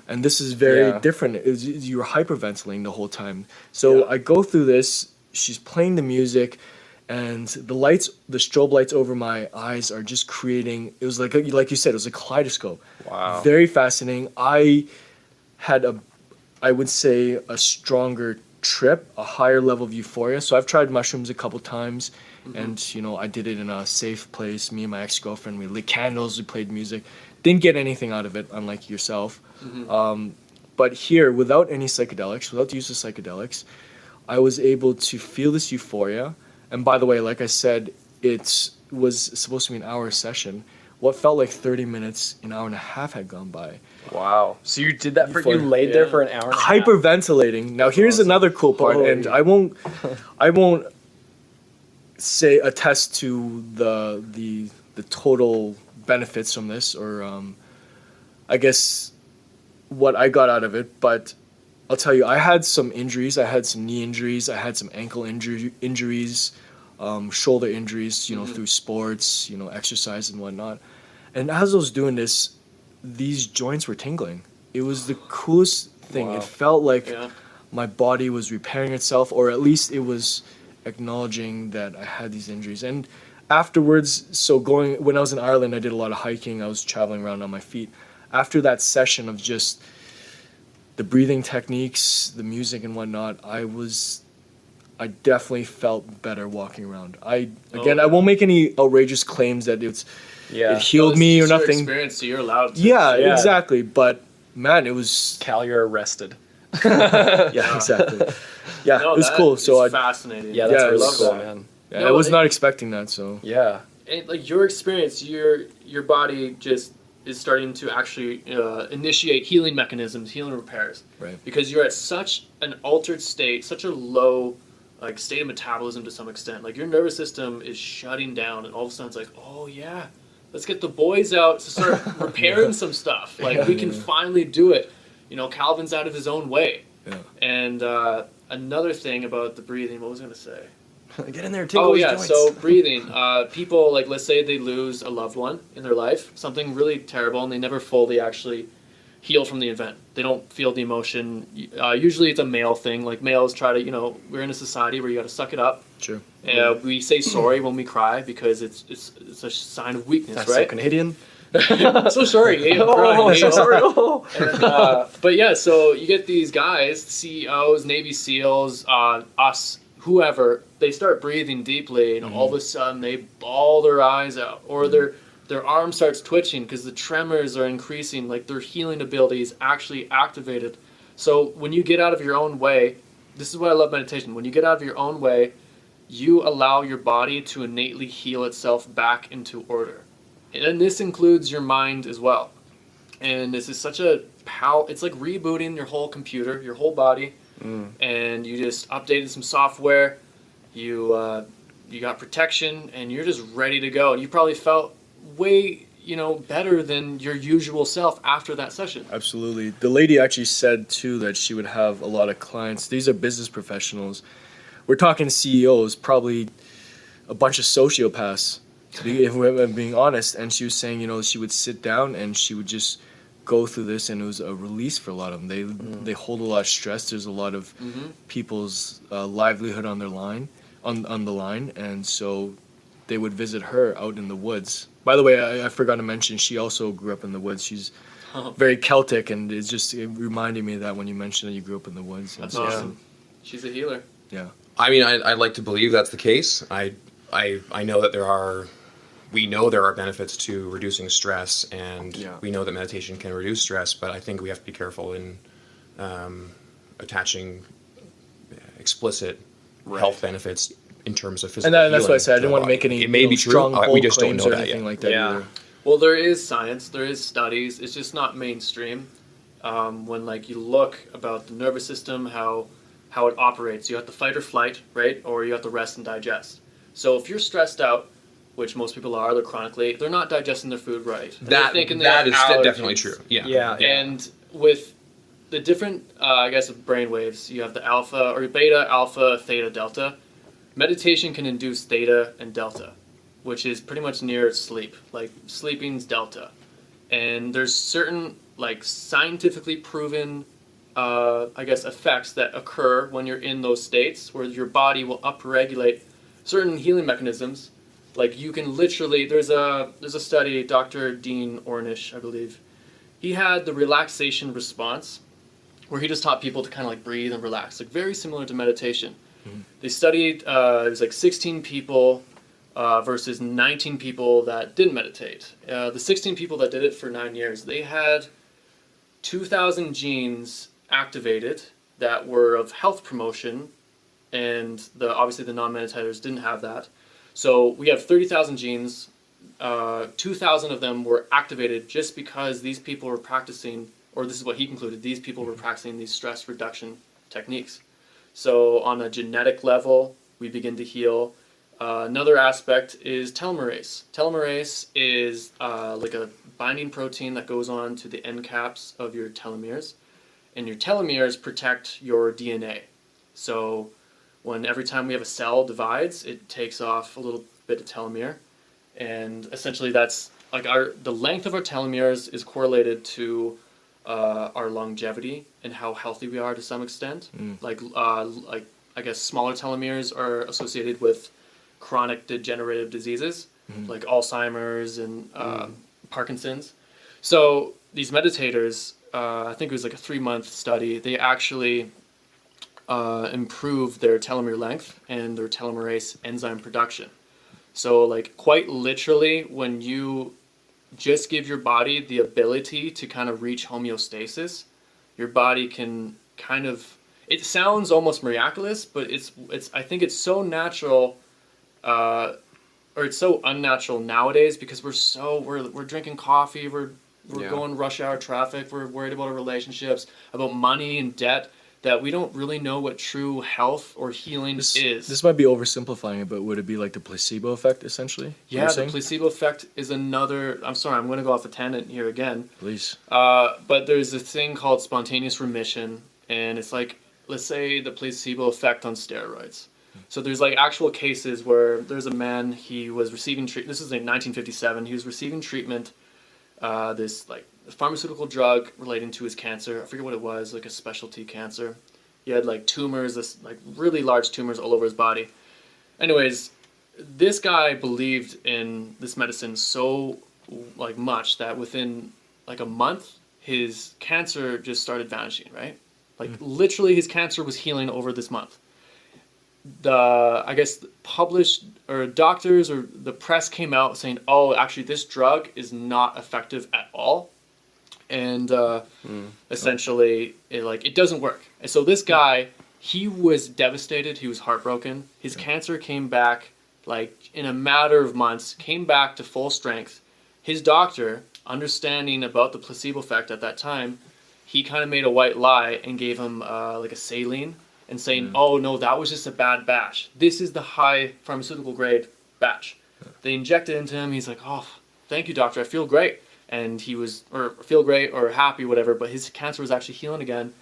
and this is very different. You're hyperventilating the whole time. So I go through this. She's playing the music, and the strobe lights over my eyes are just creating. It was like you said, it was a kaleidoscope. Wow. Very fascinating. I had I would say a stronger trip, a higher level of euphoria. So I've tried mushrooms a couple times, and I did it in a safe place. Me and my ex-girlfriend, we lit candles, we played music. Didn't get anything out of it, unlike yourself. But here, without any psychedelics, without the use of psychedelics, I was able to feel this euphoria. And by the way, like I said, it was supposed to be an hour session. What felt like 30 minutes, an hour and a half had gone by. Wow. So you did that you laid there for an hour and a half? Hyperventilating. Now here's another cool part, and I won't say attest to the total benefits from this, or I guess what I got out of it, but I'll tell you, I had some injuries. I had some knee injuries. I had some ankle injuries, shoulder injuries, through sports, exercise and whatnot. And as I was doing this, these joints were tingling. It was the coolest thing. Wow. It felt like Yeah. my body was repairing itself, or at least it was acknowledging that I had these injuries. And afterwards, when I was in Ireland, I did a lot of hiking. I was traveling around on my feet. After that session of just the breathing techniques, the music and whatnot, I definitely felt better walking around. I won't make any outrageous claims that it healed me or nothing. Experience, so you're allowed to. Yeah, Yeah. exactly. But man, it was Cal, you're arrested. yeah, exactly. Yeah, No, it was that cool. So is I fascinating. Yeah, that's Yeah, I really love cool, that. man. I was not expecting that. So Yeah. Like your experience, your body just is starting to actually initiate healing mechanisms, healing repairs. Right. Because you're at such an altered state, such a low like state of metabolism to some extent. Like your nervous system is shutting down, and all of a sudden it's like, oh yeah, let's get the boys out to start repairing some stuff. Like we can finally do it. Calvin's out of his own way. Yeah. And another thing about the breathing, what was I going to say? Get in there, tickle Oh his yeah, joints. so breathing. People, like, let's say they lose a loved one in their life, something really terrible, and they never fully actually heal from the event. They don't feel the emotion. Usually it's a male thing. Like males try to, we're in a society where you got to suck it up. Sure. We say sorry when we cry because it's a sign of weakness, That's so right? Canadian. So sorry. Hey, I'm crying, Oh, hey, so oh. sorry. Oh. And, but yeah, so you get these guys, CEOs, Navy SEALs, us, whoever, they start breathing deeply, and all of a sudden they bawl their eyes out, or their arm starts twitching because the tremors are increasing, like their healing ability is actually activated. So when you get out of your own way, this is why I love meditation. When you get out of your own way, you allow your body to innately heal itself back into order. And this includes your mind as well. And this is such it's like rebooting your whole computer, your whole body, and you just updated some software, you got protection, and you're just ready to go. And you probably felt way, better than your usual self after that session. Absolutely. The lady actually said too that she would have a lot of clients. These are business professionals. We're talking CEOs, probably a bunch of sociopaths, if we're being honest. And she was saying, she would sit down and she would just go through this, and it was a release for a lot of them. They hold a lot of stress. There's a lot of people's livelihood on the line, and so they would visit her out in the woods. By the way, I forgot to mention, she also grew up in the woods. She's very Celtic, and it reminded me of that when you mentioned that you grew up in the woods. That's awesome. She's a healer. Yeah. I mean, I'd like to believe that's the case. I know that we know there are benefits to reducing stress, and we know that meditation can reduce stress, but I think we have to be careful in attaching explicit health benefits in terms of physical And that's healing why I said I to didn't the want to body. make any It may be strong, true. We bold just don't claims know or that anything yet. like that Yeah. either. Well, there is science, there is studies. It's just not mainstream. When you look about the nervous system, how it operates, you have the fight or flight, right? Or you have to rest and digest. So if you're stressed out, which most people are, they're not digesting their food right. And they're thinking they that have is allergies. definitely true. Yeah. And with the different, brain waves, you have the alpha or beta, alpha, theta, delta. Meditation can induce theta and delta, which is pretty much near sleep. Like sleeping's delta. And there's certain scientifically proven effects that occur when you're in those states where your body will upregulate certain healing mechanisms. Like you can literally, there's a study, Dr. Dean Ornish, I believe. He had the relaxation response where he just taught people to kind of breathe and relax, very similar to meditation. They studied, it was 16 people versus 19 people that didn't meditate. The 16 people that did it for 9 years, they had 2,000 genes activated that were of health promotion, and obviously the non-meditators didn't have that. So we have 30,000 genes. 2,000 of them were activated just because these people were practicing, or this is what he concluded, these people were practicing these stress reduction techniques. So on a genetic level, we begin to heal. Another aspect is telomerase. Telomerase is like a binding protein that goes on to the end caps of your telomeres, and your telomeres protect your DNA. So every time we have a cell divides, it takes off a little bit of telomere, and essentially that's like the length of our telomeres is correlated to our longevity and how healthy we are to some extent. Like I guess smaller telomeres are associated with chronic degenerative diseases like Alzheimer's and Parkinson's. So these meditators, I think it was like a 3-month study, they actually improved their telomere length and their telomerase enzyme production. So like quite literally, when you just give your body the ability to kind of reach homeostasis, your body can kind of, it sounds almost miraculous, but it's I think it's so natural, or it's so unnatural nowadays because we're drinking coffee, we're going rush hour traffic, we're worried about our relationships, about money and debt, that we don't really know what true health or healing is. This might be oversimplifying it, but would it be like the placebo effect, essentially? Yeah, the placebo effect is another... I'm sorry, I'm going to go off a tangent here again. Please. But there's this thing called spontaneous remission, and it's like, let's say the placebo effect on steroids. So there's like actual cases where there's a man, he was receiving treatment. This is in 1957. He was receiving treatment, this like pharmaceutical drug relating to his cancer. I forget what it was, like a specialty cancer. He had like tumors, this like really large tumors all over his body. Anyways, this guy believed in this medicine so like much that within like a month, his cancer just started vanishing, right? Like literally his cancer was healing over this month. I guess published or doctors or the press came out saying, oh, actually this drug is not effective at all. And essentially it doesn't work. And so this guy, he was devastated. He was heartbroken. His cancer came back like in a matter of months, came back to full strength. His doctor, understanding about the placebo effect at that time, he kind of made a white lie and gave him like a saline and saying, oh no, that was just a bad batch. This is the high pharmaceutical grade batch. They injected into him. He's like, oh, thank you, doctor. I feel great. And he was, or feel great or happy, whatever, but his cancer was actually healing again.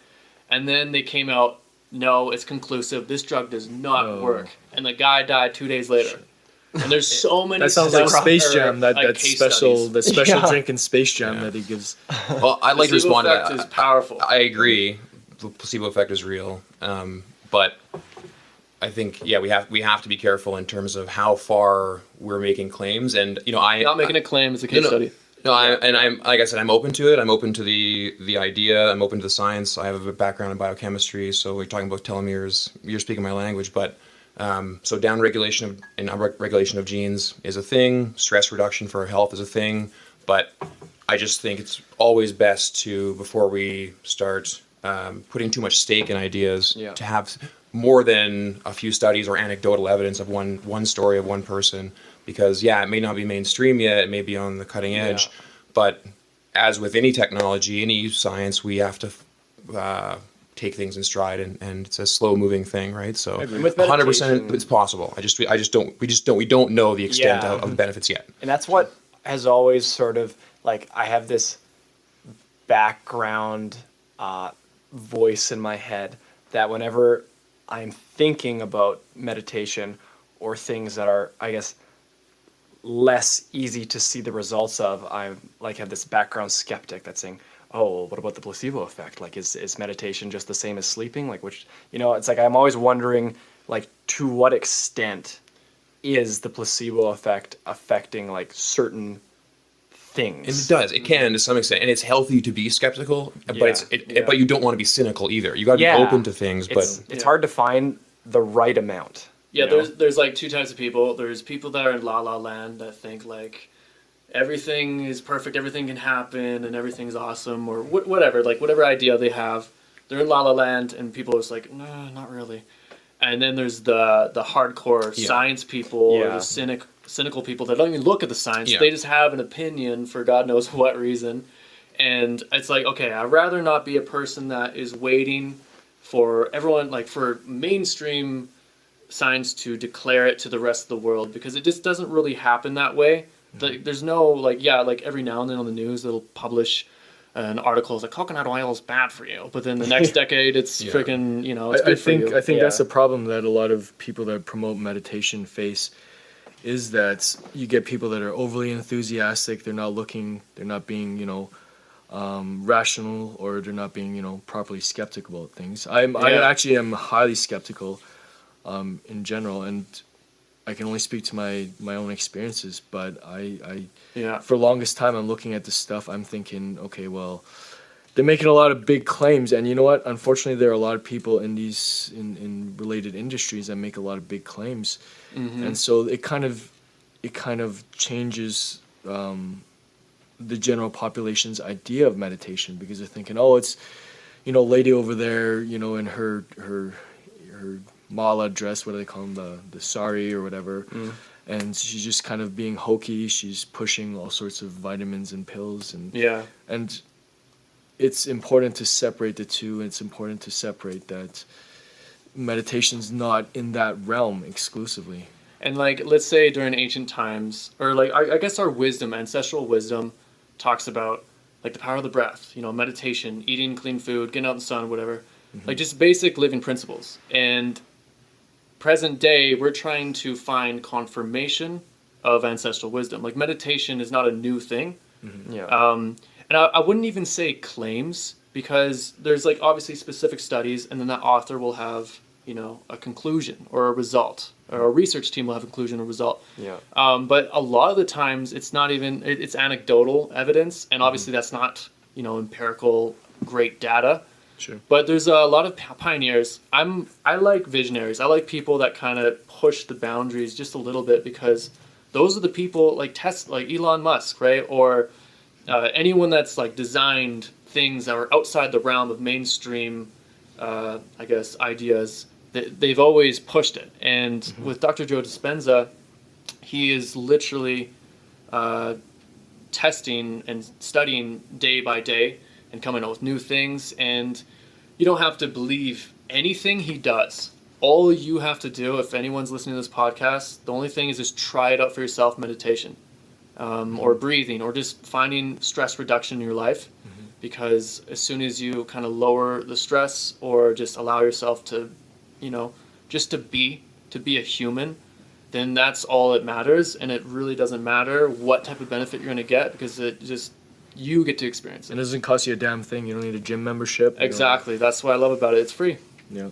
And then they came out, no, it's conclusive. This drug does not work. And the guy died 2 days later. And there's so many. That sounds like Space Jam. That special drink in Space Jam that he gives. Well, I'd like to respond to that. Placebo effect is powerful. I agree. The placebo effect is real, but I think we have to be careful in terms of how far we're making claims. And not making a claim is a case study. No, I'm like I said, I'm open to it. I'm open to the idea. I'm open to the science. I have a background in biochemistry, so we're talking about telomeres. You're speaking my language, but so downregulation and upregulation of genes is a thing. Stress reduction for health is a thing. But I just think it's always best to, before we start putting too much stake in ideas, to have more than a few studies or anecdotal evidence of one story of one person. Because it may not be mainstream yet, it may be on the cutting edge, but as with any technology, any science, we have to take things in stride, and it's a slow moving thing, right? So 100% it's possible. We don't know the extent of the benefits yet. And that's what has always sort of like, I have this background voice in my head that whenever I'm thinking about meditation or things that are, I guess, less easy to see the results of, I like have this background skeptic that's saying, oh, what about the placebo effect? Like, is meditation just the same as sleeping? Like, which, it's like, I'm always wondering, like, to what extent is the placebo effect affecting like certain things? And it does. It can to some extent, and it's healthy to be skeptical, but but you don't want to be cynical either. You got to be open to things, it's hard to find the right amount. Yeah, there's like two types of people. There's people that are in la la land that think like everything is perfect, everything can happen, and everything's awesome, or whatever, like whatever idea they have. They're in la la land, and people are just like, no, not really. And then there's the hardcore science people, or the cynical people that don't even look at the science. They just have an opinion for God knows what reason. And it's like, okay, I'd rather not be a person that is waiting for everyone, like for mainstream science to declare it to the rest of the world, because it just doesn't really happen that way. There's no like every now and then on the news they'll publish an article like coconut oil is bad for you, but then the next decade it's freaking it's good for you. I think that's the problem that a lot of people that promote meditation face, is that you get people that are overly enthusiastic. They're not being rational, or they're not being properly skeptical about things. I actually am highly skeptical in general, and I can only speak to my own experiences, but I for the longest time I'm looking at this stuff, I'm thinking, okay, well, they're making a lot of big claims, and you know what? Unfortunately, there are a lot of people in these in related industries that make a lot of big claims, and so it kind of changes the general population's idea of meditation, because they're thinking, oh, it's lady over there, in her mala dress, what do they call them, the sari or whatever, and she's just kind of being hokey. She's pushing all sorts of vitamins and pills, and it's important to separate the two. It's important to separate that meditation's not in that realm exclusively. And like, let's say during ancient times, or like I guess our wisdom, ancestral wisdom, talks about like the power of the breath, meditation, eating clean food, getting out in the sun, whatever, like just basic living principles. And present day, we're trying to find confirmation of ancestral wisdom. Like meditation is not a new thing. And I wouldn't even say claims, because there's like obviously specific studies, and then that author will have a conclusion or a result, or a research team will have a conclusion or result. But a lot of the times it's not even, it's anecdotal evidence, and obviously that's not empirical great data. Sure. But there's a lot of pioneers. I like visionaries. I like people that kind of push the boundaries just a little bit, because those are the people like like Elon Musk, right? Or anyone that's like designed things that are outside the realm of mainstream, I guess, ideas. They've always pushed it. And with Dr. Joe Dispenza, he is literally testing and studying day by day and coming out with new things. And you don't have to believe anything he does. All you have to do, if anyone's listening to this podcast, the only thing is just try it out for yourself, meditation, or breathing, or just finding stress reduction in your life. Because as soon as you kind of lower the stress, or just allow yourself to, just to be a human, then that's all that matters. And it really doesn't matter what type of benefit you're going to get, because you get to experience it. It doesn't cost you a damn thing. You don't need a gym membership. Exactly. That's what I love about it. It's free. Yeah.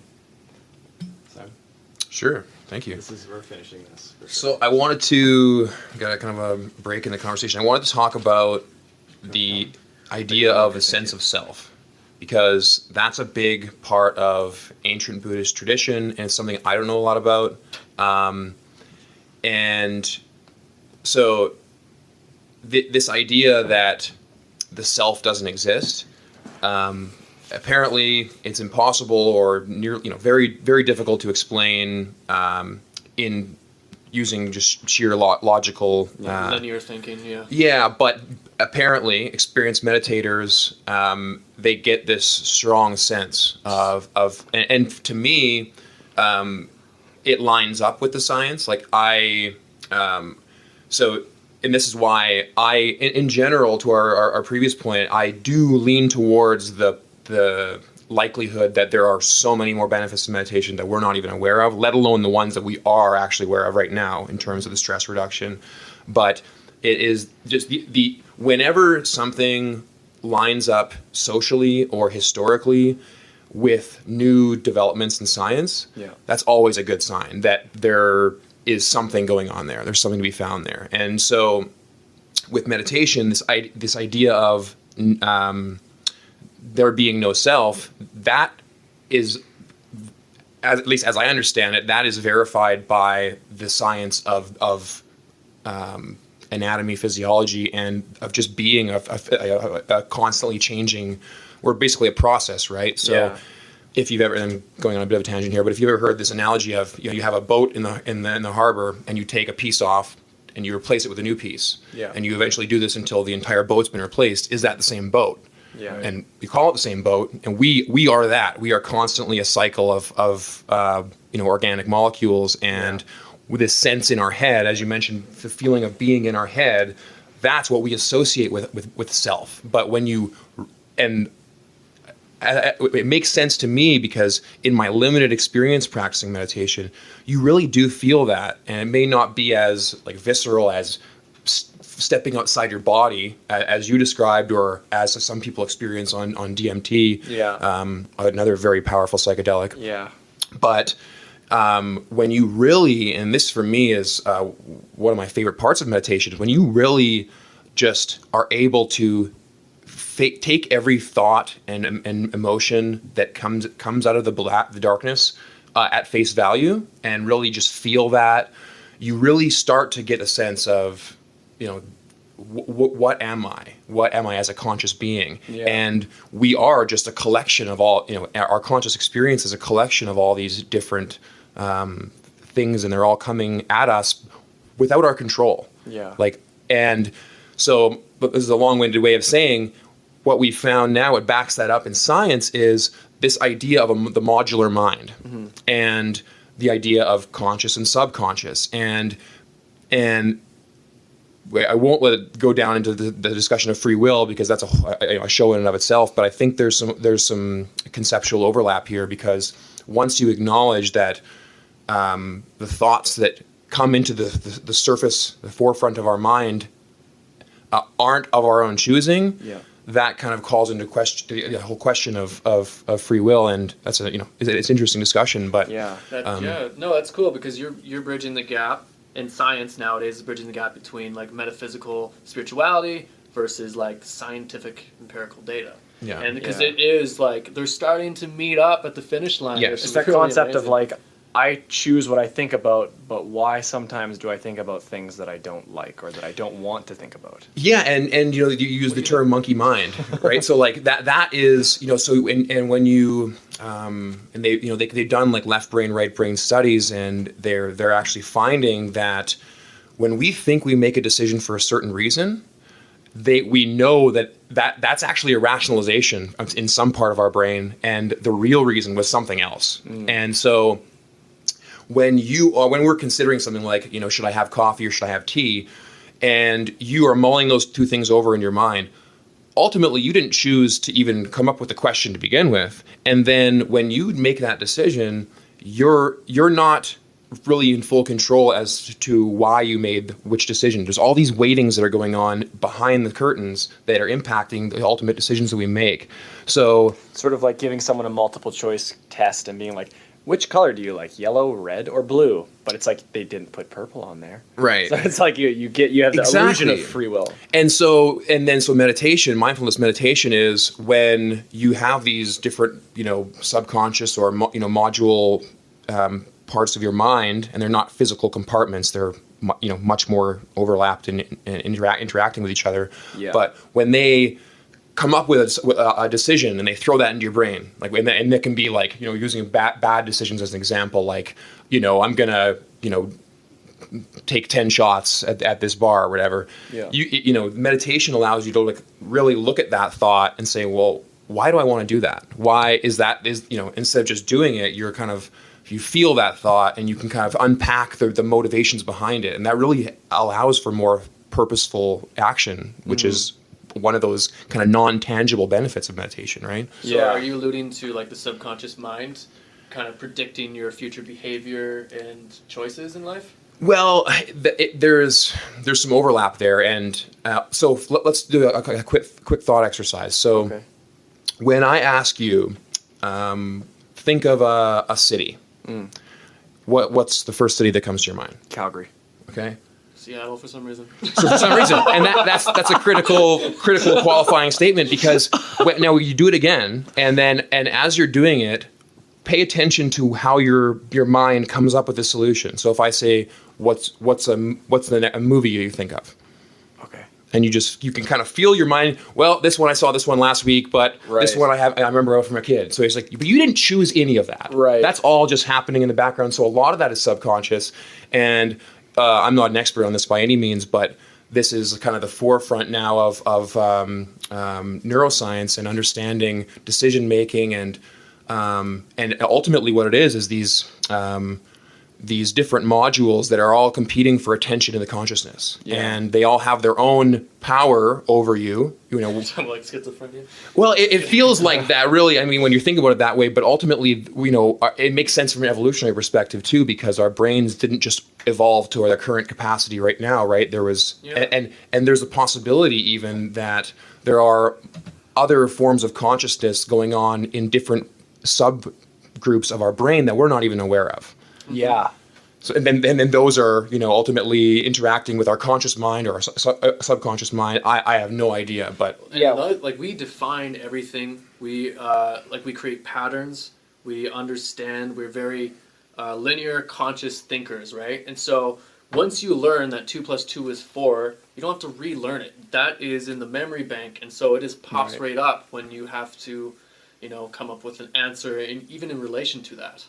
Sure. Thank you. We're finishing this. For sure. So I wanted to get a kind of a break in the conversation. I wanted to talk about the idea of a sense of self, because that's a big part of ancient Buddhist tradition, and it's something I don't know a lot about. And so this idea that the self doesn't exist, apparently it's impossible, or very, very difficult to explain in using just sheer logical linear thinking. But apparently experienced meditators, they get this strong sense of and to me, it lines up with the science. Like and this is why in general, to our previous point, I do lean towards the likelihood that there are so many more benefits to meditation that we're not even aware of, let alone the ones that we are actually aware of right now in terms of the stress reduction. But it is just the whenever something lines up socially or historically with new developments in science, that's always a good sign that there is something going on there. There's something to be found there. And so with meditation, this idea of there being no self, that is, at least as I understand it, that is verified by the science of anatomy, physiology, and of just being a constantly changing, we're basically a process, right? So if you've ever, and I'm going on a bit of a tangent here, but if you've ever heard this analogy of, you have a boat in the harbor, and you take a piece off and you replace it with a new piece, and you eventually do this until the entire boat's been replaced, is that the same boat? Yeah. And we call it the same boat, and we are that. We are constantly a cycle of organic molecules, and with this sense in our head, as you mentioned, the feeling of being in our head, that's what we associate with self. But when you and it makes sense to me because in my limited experience practicing meditation, you really do feel that, and it may not be as like visceral as stepping outside your body, as you described, or as some people experience on DMT. Yeah. Another very powerful psychedelic. Yeah. But when you really, and this for me is one of my favorite parts of meditation, when you really just are able to take every thought and emotion that comes out of the darkness at face value, and really just feel that, you really start to get a sense of, what am I? What am I as a conscious being? Yeah. And we are just a collection of all, our conscious experience is a collection of all these different things, and they're all coming at us without our control. Yeah. But this is a long-winded way of saying, what we found now, what backs that up in science, is this idea of the modular mind, mm-hmm. and the idea of conscious and subconscious, and I won't let it go down into the discussion of free will, because that's a show in and of itself. But I think there's some conceptual overlap here, because once you acknowledge that the thoughts that come into the surface, the forefront of our mind, aren't of our own choosing. Yeah. That kind of calls into question the whole question of free will, and that's it's interesting discussion. But that's cool, because you're bridging the gap. In science nowadays is bridging the gap between like metaphysical spirituality versus like scientific empirical data. Yeah. And because it is like they're starting to meet up at the finish line. Yes. It's that concept of like, I choose what I think about, but why sometimes do I think about things that I don't like or that I don't want to think about? Yeah, and you use the term monkey mind, right? So like that is, so and when you and they've done like left brain, right brain studies, and they're actually finding that when we think we make a decision for a certain reason, we know that's actually a rationalization in some part of our brain, and the real reason was something else. And so when we're considering something like, should I have coffee or should I have tea, and you are mulling those two things over in your mind, ultimately you didn't choose to even come up with the question to begin with. And then when you make that decision, you're not really in full control as to why you made which decision. There's all these weightings that are going on behind the curtains that are impacting the ultimate decisions that we make. So sort of like giving someone a multiple choice test and being like, which color do you like, yellow, red, or blue? But it's like they didn't put purple on there. Right. So it's like you have the illusion of free will. And so meditation, mindfulness meditation, is when you have these different, subconscious or module parts of your mind, and they're not physical compartments. They're much more overlapped and interacting with each other. Yeah. But when they come up with a decision and they throw that into your brain, like, and it can be like, using bad decisions as an example, like, I'm gonna, take 10 shots at this bar or whatever. Yeah. Meditation allows you to like really look at that thought and say, well, why do I want to do that? Why is instead of just doing it, you feel that thought and you can kind of unpack the motivations behind it. And that really allows for more purposeful action, which is one of those kind of non-tangible benefits of meditation, right? So are you alluding to like the subconscious mind kind of predicting your future behavior and choices in life? Well, there's some overlap there. And so let's do a quick thought exercise. So when I ask you, think of a city. What's the first city that comes to your mind? Calgary. Okay. Seattle for some reason. So for some reason, and that's a critical qualifying statement, because now you do it again, and as you're doing it, pay attention to how your mind comes up with the solution. So if I say, what's a movie you think of? Okay. And you can kind of feel your mind. Well, this one, I saw this one last week, but this one I remember from a kid. So it's like, but you didn't choose any of that. Right. That's all just happening in the background. So a lot of that is subconscious, and I'm not an expert on this by any means, but this is kind of the forefront now of neuroscience and understanding decision making, and ultimately what it is these different modules that are all competing for attention in the consciousness, and they all have their own power over you. You know, I'm like schizophrenia. well, it feels like that, really. I mean, when you think about it that way, but ultimately, you know, it makes sense from an evolutionary perspective too, because our brains didn't just evolve to their current capacity right now, right? There was, and there's a possibility even that there are other forms of consciousness going on in different subgroups of our brain that we're not even aware of. Yeah. So and then those are, you know, ultimately interacting with our conscious mind or our subconscious mind. I have no idea, but Like we define everything. We we create patterns. We understand. We're very linear, conscious thinkers, right? And so once you learn that 2 + 2 is 4, you don't have to relearn it. That is in the memory bank, and so it just pops right up when you have to, you know, come up with an answer, and even in relation to that.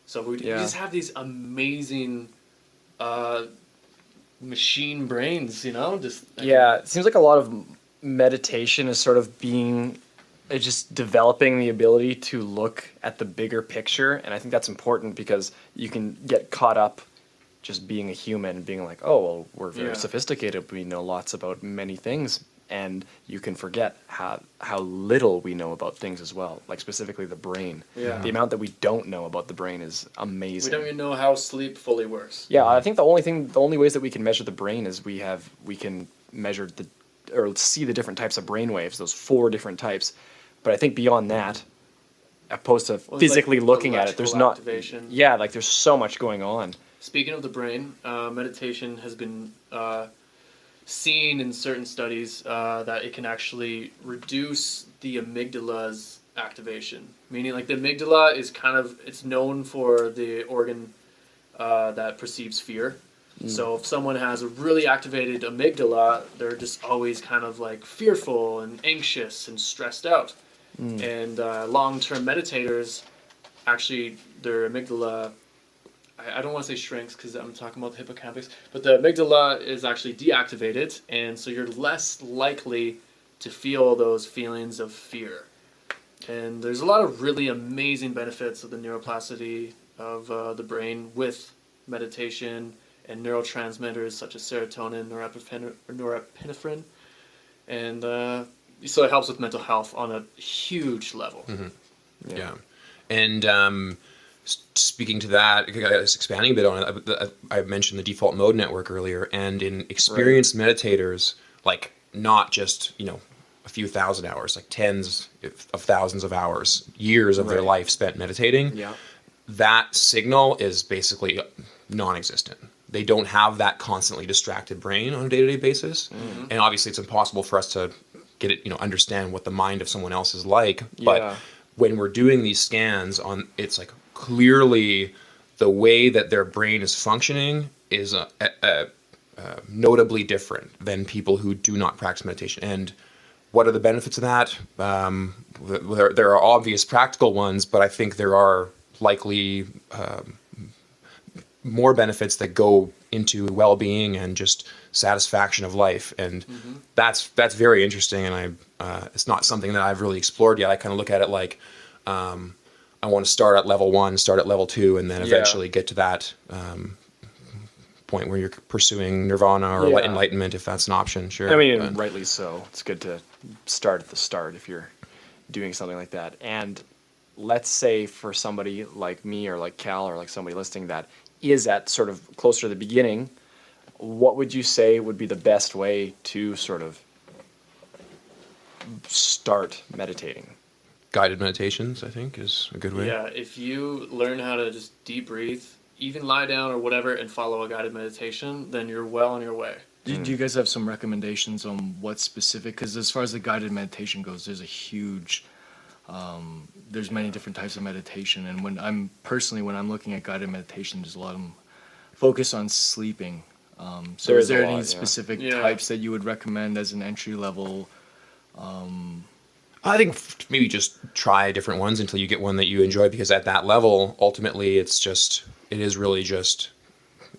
So we just have these amazing machine brains, you know? It seems like a lot of meditation is sort of just developing the ability to look at the bigger picture. And I think that's important because you can get caught up just being a human, being like, oh, well, we're very sophisticated. We know lots about many things. And you can forget how little we know about things as well, like specifically the brain. Yeah. The amount that we don't know about the brain is amazing. We don't even know how sleep fully works. Yeah, I think the only ways that we can measure the brain is we can measure or see the different types of brain waves, those 4 different types. But I think beyond that, opposed to physically looking at it, there's not. Activation. Yeah, like there's so much going on. Speaking of the brain, meditation has been seen in certain studies that it can actually reduce the amygdala's activation. Meaning, like, the amygdala is it's known for the organ that perceives fear. So if someone has a really activated amygdala, they're just always kind of like fearful and anxious and stressed out. And long-term meditators, actually, their amygdala, I don't want to say shrinks because I'm talking about the hippocampus, but the amygdala is actually deactivated, and so you're less likely to feel those feelings of fear. And there's a lot of really amazing benefits of the neuroplasticity of the brain with meditation and neurotransmitters such as serotonin, norepinephrine, and so it helps with mental health on a huge level. Mm-hmm. Yeah. And speaking to that, expanding a bit on it, I mentioned the default mode network earlier, and in experienced meditators, like not just, you know, a few thousand hours, like tens of thousands of hours, years of their life spent meditating, that signal is basically non-existent. They don't have that constantly distracted brain on a day-to-day basis. And obviously it's impossible for us to get it, you know, understand what the mind of someone else is like. But when we're doing these scans it's like clearly the way that their brain is functioning is notably different than people who do not practice meditation. And what are the benefits of that? There are obvious practical ones, but I think there are likely more benefits that go into well-being and just satisfaction of life, and that's very interesting. And it's not something that I've really explored yet. I kind of look at it like I want to start at level 1, start at level 2, and then eventually get to that point where you're pursuing nirvana or enlightenment, if that's an option. Sure. I mean, rightly so. It's good to start at the start if you're doing something like that. And let's say for somebody like me or like Cal or like somebody listening that is at sort of closer to the beginning, what would you say would be the best way to sort of start meditating? Guided meditations, I think, is a good way. Yeah, if you learn how to just deep breathe, even lie down or whatever, and follow a guided meditation, then you're well on your way. Do you guys have some recommendations on what specific? Because as far as the guided meditation goes, there's a huge, there's many different types of meditation. And when I'm looking at guided meditation, there's a lot of them focus on sleeping. So is there any specific types that you would recommend as an entry level? I think maybe just try different ones until you get one that you enjoy, because at that level, ultimately, it is really just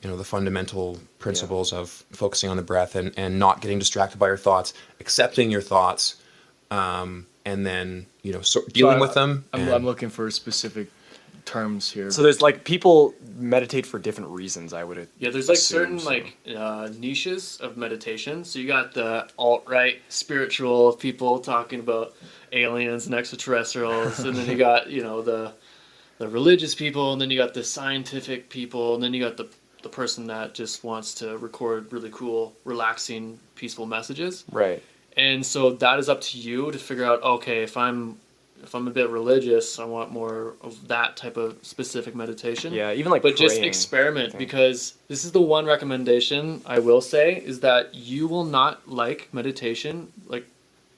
the fundamental principles of focusing on the breath and not getting distracted by your thoughts, accepting your thoughts, and then dealing with them. I'm looking for specific terms here. So there's like people meditate for different reasons, I would Yeah, there's like assume, certain niches of meditation. So you got the alt-right spiritual people talking about aliens and extraterrestrials, and then you got the religious people, and then you got the scientific people, and then you got the person that just wants to record really cool, relaxing, peaceful messages. Right. And so that is up to you to figure out, okay, if I'm a bit religious, I want more of that type of specific meditation. Yeah, even like but just praying, experiment, because this is the one recommendation I will say is that you will not like meditation. Like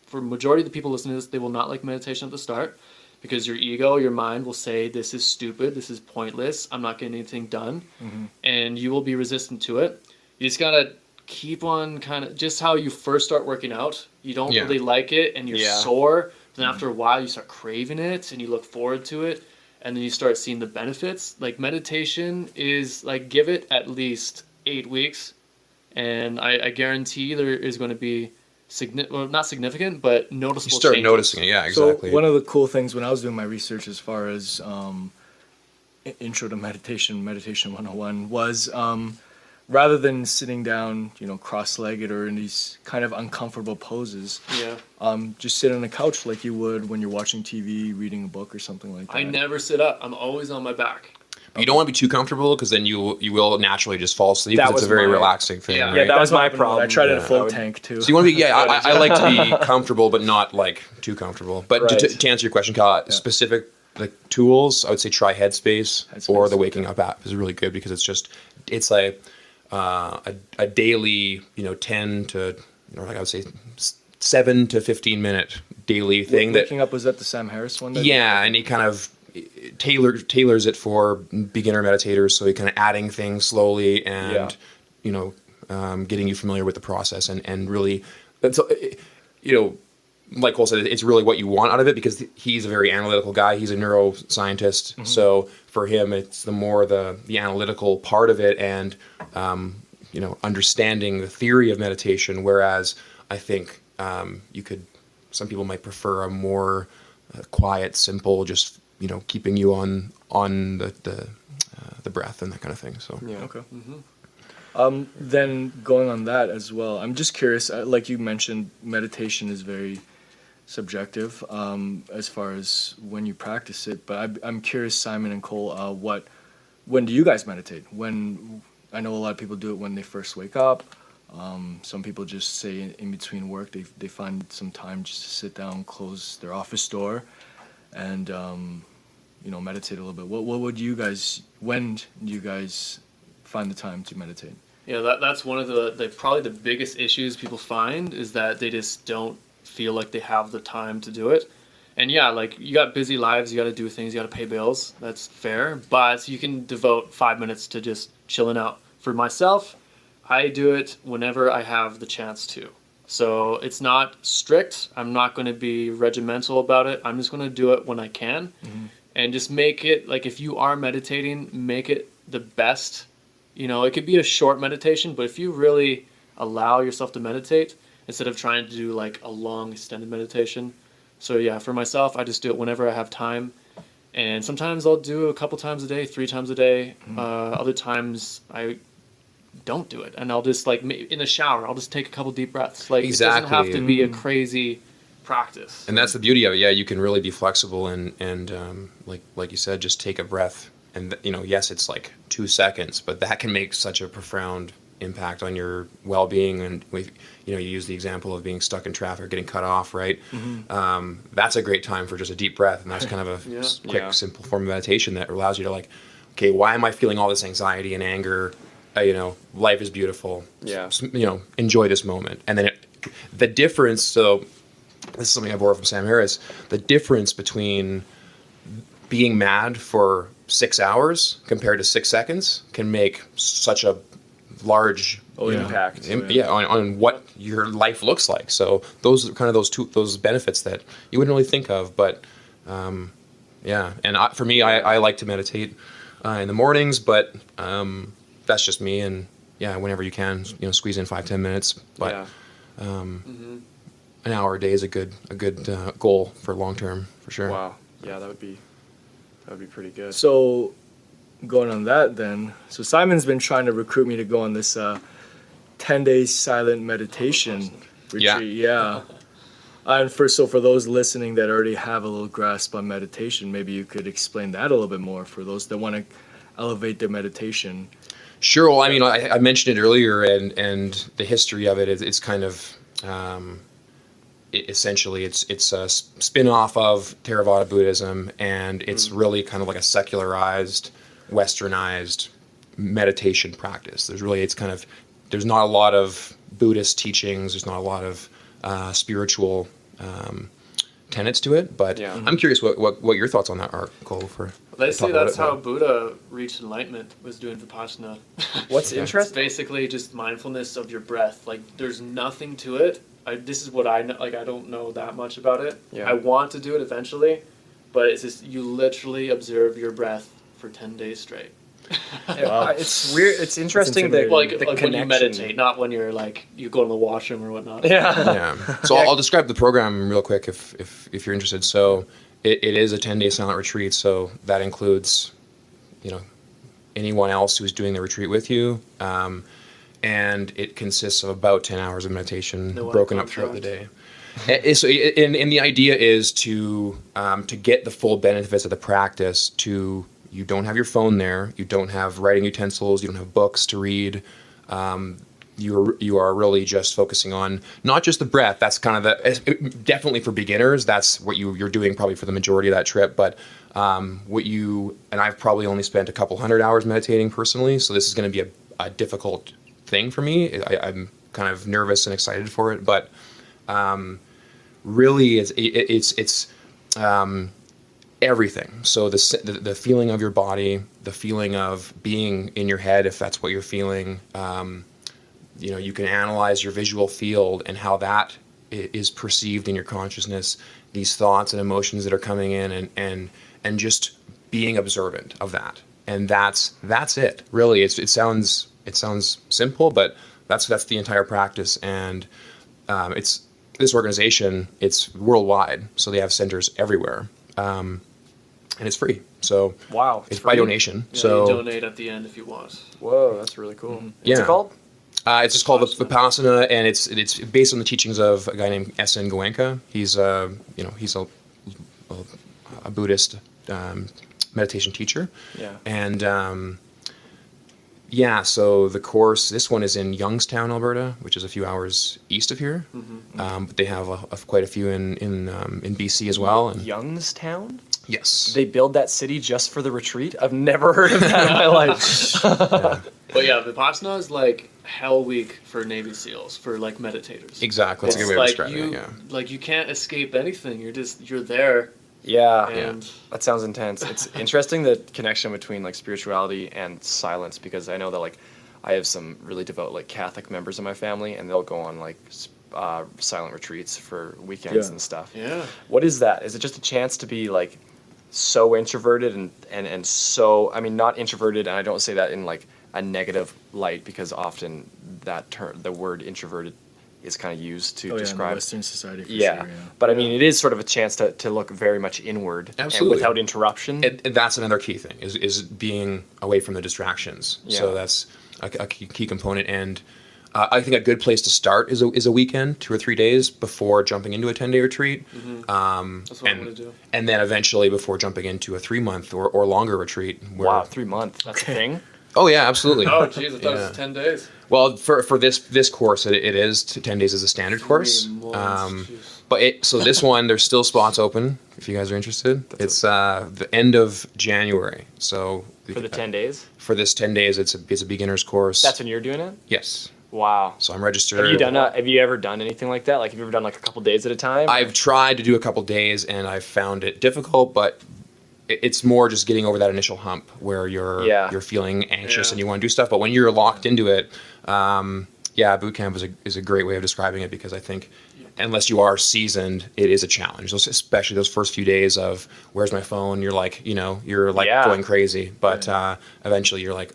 for majority of the people listening to this, they will not like meditation at the start because your ego, your mind will say, this is stupid, this is pointless, I'm not getting anything done. Mm-hmm. And you will be resistant to it. You just gotta keep on kind of just how you first start working out. You don't really like it and you're sore. Then after a while you start craving it and you look forward to it, and then you start seeing the benefits. Like meditation is like, give it at least 8 weeks and I guarantee there is going to be not significant, but noticeable You start changes. noticing it, yeah, exactly. So one of the cool things when I was doing my research as far as intro to meditation 101 was rather than sitting down, cross-legged or in these kind of uncomfortable poses, just sit on a couch like you would when you're watching TV, reading a book or something like that. I never sit up. I'm always on my back. But you don't want to be too comfortable because then you will naturally just fall asleep That because it's a was very my- relaxing thing. Yeah. right? Yeah, that was That's what my happened when problem. I tried it in I full would- tank too. So you want to be, I like to be comfortable, but not like too comfortable. But Right. to answer your question, Kyle, specific like tools, I would say try Headspace, or the Waking Up app is really good because it's like a daily, 10 to, or like I would say 7 to 15 minute daily thing that. Waking Up, was that the Sam Harris one? Yeah, and he kind of tailors it for beginner meditators, so he kind of adding things slowly and getting you familiar with the process and really, and so like Cole said, it's really what you want out of it because he's a very analytical guy. He's a neuroscientist, so for him, it's the more the analytical part of it and understanding the theory of meditation. Whereas I think some people might prefer a more quiet, simple, just keeping you on the breath and that kind of thing. So Yeah. Okay. Then going on that as well, I'm just curious. Like you mentioned, meditation is very subjective as far as when you practice it. But I'm curious, Simon and Cole, when do you guys meditate? When I know a lot of people do it when they first wake up. Some people just say in between work they find some time just to sit down, close their office door, and meditate a little bit. What would you guys? When do you guys find the time to meditate? Yeah, that's one of the probably the biggest issues people find is that they just don't feel like they have the time to do it. And yeah, like you got busy lives, you got to do things, you got to pay bills. That's fair, but you can devote 5 minutes to just chilling out. For myself, I do it whenever I have the chance to. So it's not strict. I'm not going to be regimental about it. I'm just going to do it when I can. And just make it, like if you are meditating, make it the best. It could be a short meditation, but if you really allow yourself to meditate, instead of trying to do like a long extended meditation. So yeah, for myself, I just do it whenever I have time. And sometimes I'll do a couple times a day, 3 times a day. Other times I don't do it. And I'll just like in the shower, I'll just take a couple deep breaths. Like Exactly. It doesn't have to be a crazy practice. And that's the beauty of it. Yeah, you can really be flexible and like you said, just take a breath. And yes, it's like 2 seconds, but that can make such a profound impact on your well-being. And you use the example of being stuck in traffic or getting cut off, right? That's a great time for just a deep breath, and that's kind of a quick, simple form of meditation that allows you to like, okay, why am I feeling all this anxiety and anger? Life is beautiful. Yeah. Enjoy this moment. And then the difference. So this is something I borrowed from Sam Harris. The difference between being mad for 6 hours compared to 6 seconds can make such a large impact. On what your life looks like. So those are kind of those benefits that you wouldn't really think of. But and for me, I like to meditate in the mornings, but that's just me. And yeah, whenever you can, squeeze in 5-10 minutes. But Yeah. an hour a day is a good goal for long term, for sure. Wow. Yeah, that would be pretty good. So, going on that then, so Simon's been trying to recruit me to go on this 10-day silent meditation retreat. Yeah. And for those listening that already have a little grasp on meditation, maybe you could explain that a little bit more for those that want to elevate their meditation. Sure. Well, I mean, I mentioned it earlier, and the history of it is it's kind of essentially it's a spin-off of Theravada Buddhism, and it's really kind of like a secularized, westernized meditation practice. There's not a lot of Buddhist teachings. There's not a lot of spiritual tenets to it. But Yeah. I'm curious what your thoughts on that are, Cole. They say that's how Buddha reached enlightenment, was doing Vipassana. What's It's interesting? basically just mindfulness of your breath. Like, there's nothing to it. This is what I know. Like, I don't know that much about it. Yeah. I want to do it eventually, but it's just you literally observe your breath for 10 days straight. Wow. It's weird. It's interesting that Like, the like when you connection. meditate, not when you're like you go to the washroom or whatnot. Yeah. Yeah. So I'll describe the program real quick if you're interested. So it is a 10-day silent retreat. So that includes, anyone else who's doing the retreat with you. And it consists of about 10 hours of meditation No broken eye up throughout the contact. day. So, and the idea is to get the full benefits of the practice. You don't have your phone there. You don't have writing utensils. You don't have books to read. You are really just focusing on not just the breath. That's kind of definitely for beginners. That's what you're doing probably for the majority of that trip. But and I've probably only spent a couple hundred hours meditating personally. So this is going to be a difficult thing for me. I'm kind of nervous and excited for it. But really, it's everything. So the feeling of your body, the feeling of being in your head, if that's what you're feeling. You can analyze your visual field and how that is perceived in your consciousness, these thoughts and emotions that are coming in, and just being observant of that. And that's it. Really, it sounds simple, but that's the entire practice. And it's this organization. It's worldwide, so they have centers everywhere. And it's free. So Wow. it's by donation. Yeah, so you donate at the end if you want. Whoa, that's really cool. What's Yeah. it called? it's just called the Vipassana, and it's based on the teachings of a guy named S.N. Goenka. He's a Buddhist meditation teacher. Yeah. And so the course, this one is in Youngstown, Alberta, which is a few hours east of here. But they have quite a few in BC as well. And Youngstown? yes, They build that city just for the retreat? I've never heard of that in my life. But yeah, Vipassana is like Hell Week for Navy SEALs, for like meditators. exactly. That's a It's good way of like describing it. Yeah. like you can't escape anything. You're there. Yeah. And That sounds intense. It's interesting the connection between like spirituality and silence, because I know that like I have some really devout like Catholic members in my family, and they'll go on like silent retreats for weekends Yeah. and stuff. yeah. What is that? Is it just a chance to be like so introverted and so, I mean, not introverted, and I don't say that in like a negative light, because often that term, the word introverted, is kind of used to In the describe. Western society, for Yeah. sure, yeah. But I mean, it is sort of a chance to look very much inward, Absolutely. and without interruption. And that's another key thing is being away from the distractions. Yeah. So that's a key component. And I think a good place to start is a weekend, 2 or 3 days before jumping into a 10-day retreat. That's what I'm gonna do. And then eventually before jumping into a 3-month or longer retreat. Wow, 3 months. That's a thing? Oh yeah, absolutely. Oh jeez, I thought it Yeah. was 10 days. Well, for this course, it is 10 days as a standard course. 3 months, jeez. But so this one, there's still spots open if you guys are interested. It's the end of January. So For the 10 days? for this 10 days, it's a beginner's course. That's when you're doing it? Yes. Wow. So I'm registered. Have you ever done anything like that? Like, have you ever done like a couple days at a time? I've tried to do a couple days, and I've found it difficult, but it's more just getting over that initial hump where you're feeling anxious Yeah. and you want to do stuff. But when you're locked into it, boot camp is a great way of describing it, because I think unless you are seasoned, it is a challenge. Especially those first few days of where's my phone? You're like Yeah. going crazy. But eventually you're like,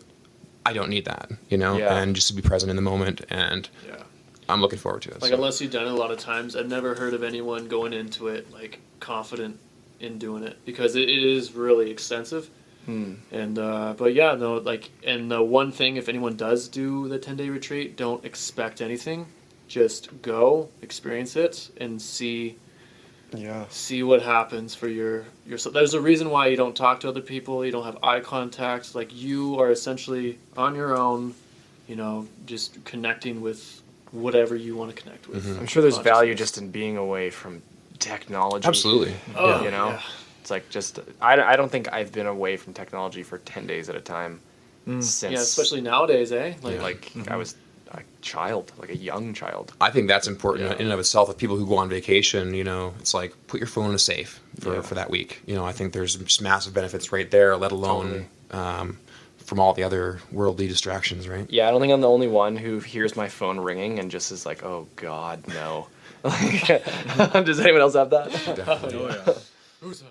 I don't need that, you know, Yeah. and just to be present in the moment, and Yeah. I'm looking forward to it. Like so. unless you've done it a lot of times, I've never heard of anyone going into it like confident in doing it because it is really extensive. And but yeah, no, like, and the one thing, if anyone does do the 10-day retreat, don't expect anything. Just go, experience it, and see what happens for yourself. There's a reason why you don't talk to other people. You don't have eye contact. Like, you are essentially on your own. You know, just connecting with whatever you want to connect with. I'm sure there's value Consciousness. just in being away from technology. Absolutely. Oh, You know? yeah. It's like just, I don't think I've been away from technology for 10 days at a time since, Yeah, especially nowadays, eh? like I was a child, like a young child. I think that's important in and of itself. With people who go on vacation, you know, it's like put your phone in a safe for that week. You know, I think there's just massive benefits right there, let alone from all the other worldly distractions, right? Yeah, I don't think I'm the only one who hears my phone ringing and just is like, oh God, no. Does anyone else have that? Definitely. Oh yeah. Who's that?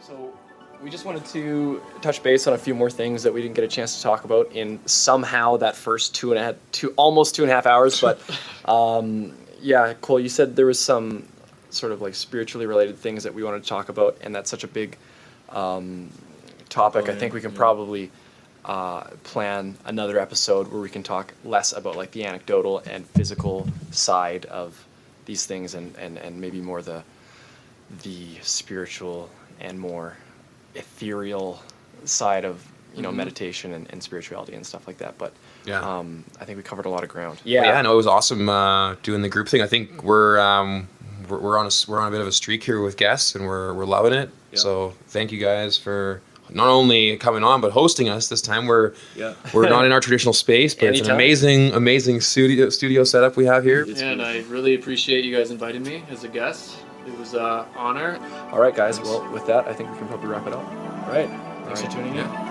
So we just wanted to touch base on a few more things that we didn't get a chance to talk about in somehow that first almost 2.5 hours. But yeah, Cole, you said there was some sort of like spiritually related things that we wanted to talk about, and that's such a big topic. I think we can probably plan another episode where we can talk less about like the anecdotal and physical side of these things, and maybe more the spiritual and more ethereal side of meditation and spirituality and stuff like that. But Yeah. I think we covered a lot of ground. But yeah, no, it was awesome doing the group thing. I think we're on a bit of a streak here with guests, and we're loving it. Yeah. So thank you guys for not only coming on but hosting us this time. We're not in our traditional space, but Anytime. it's an amazing studio setup we have here. And I really appreciate you guys inviting me as a guest. It was an honor. All right, guys. Well, with that, I think we can probably wrap it up. Right. Thanks for tuning in. Yeah.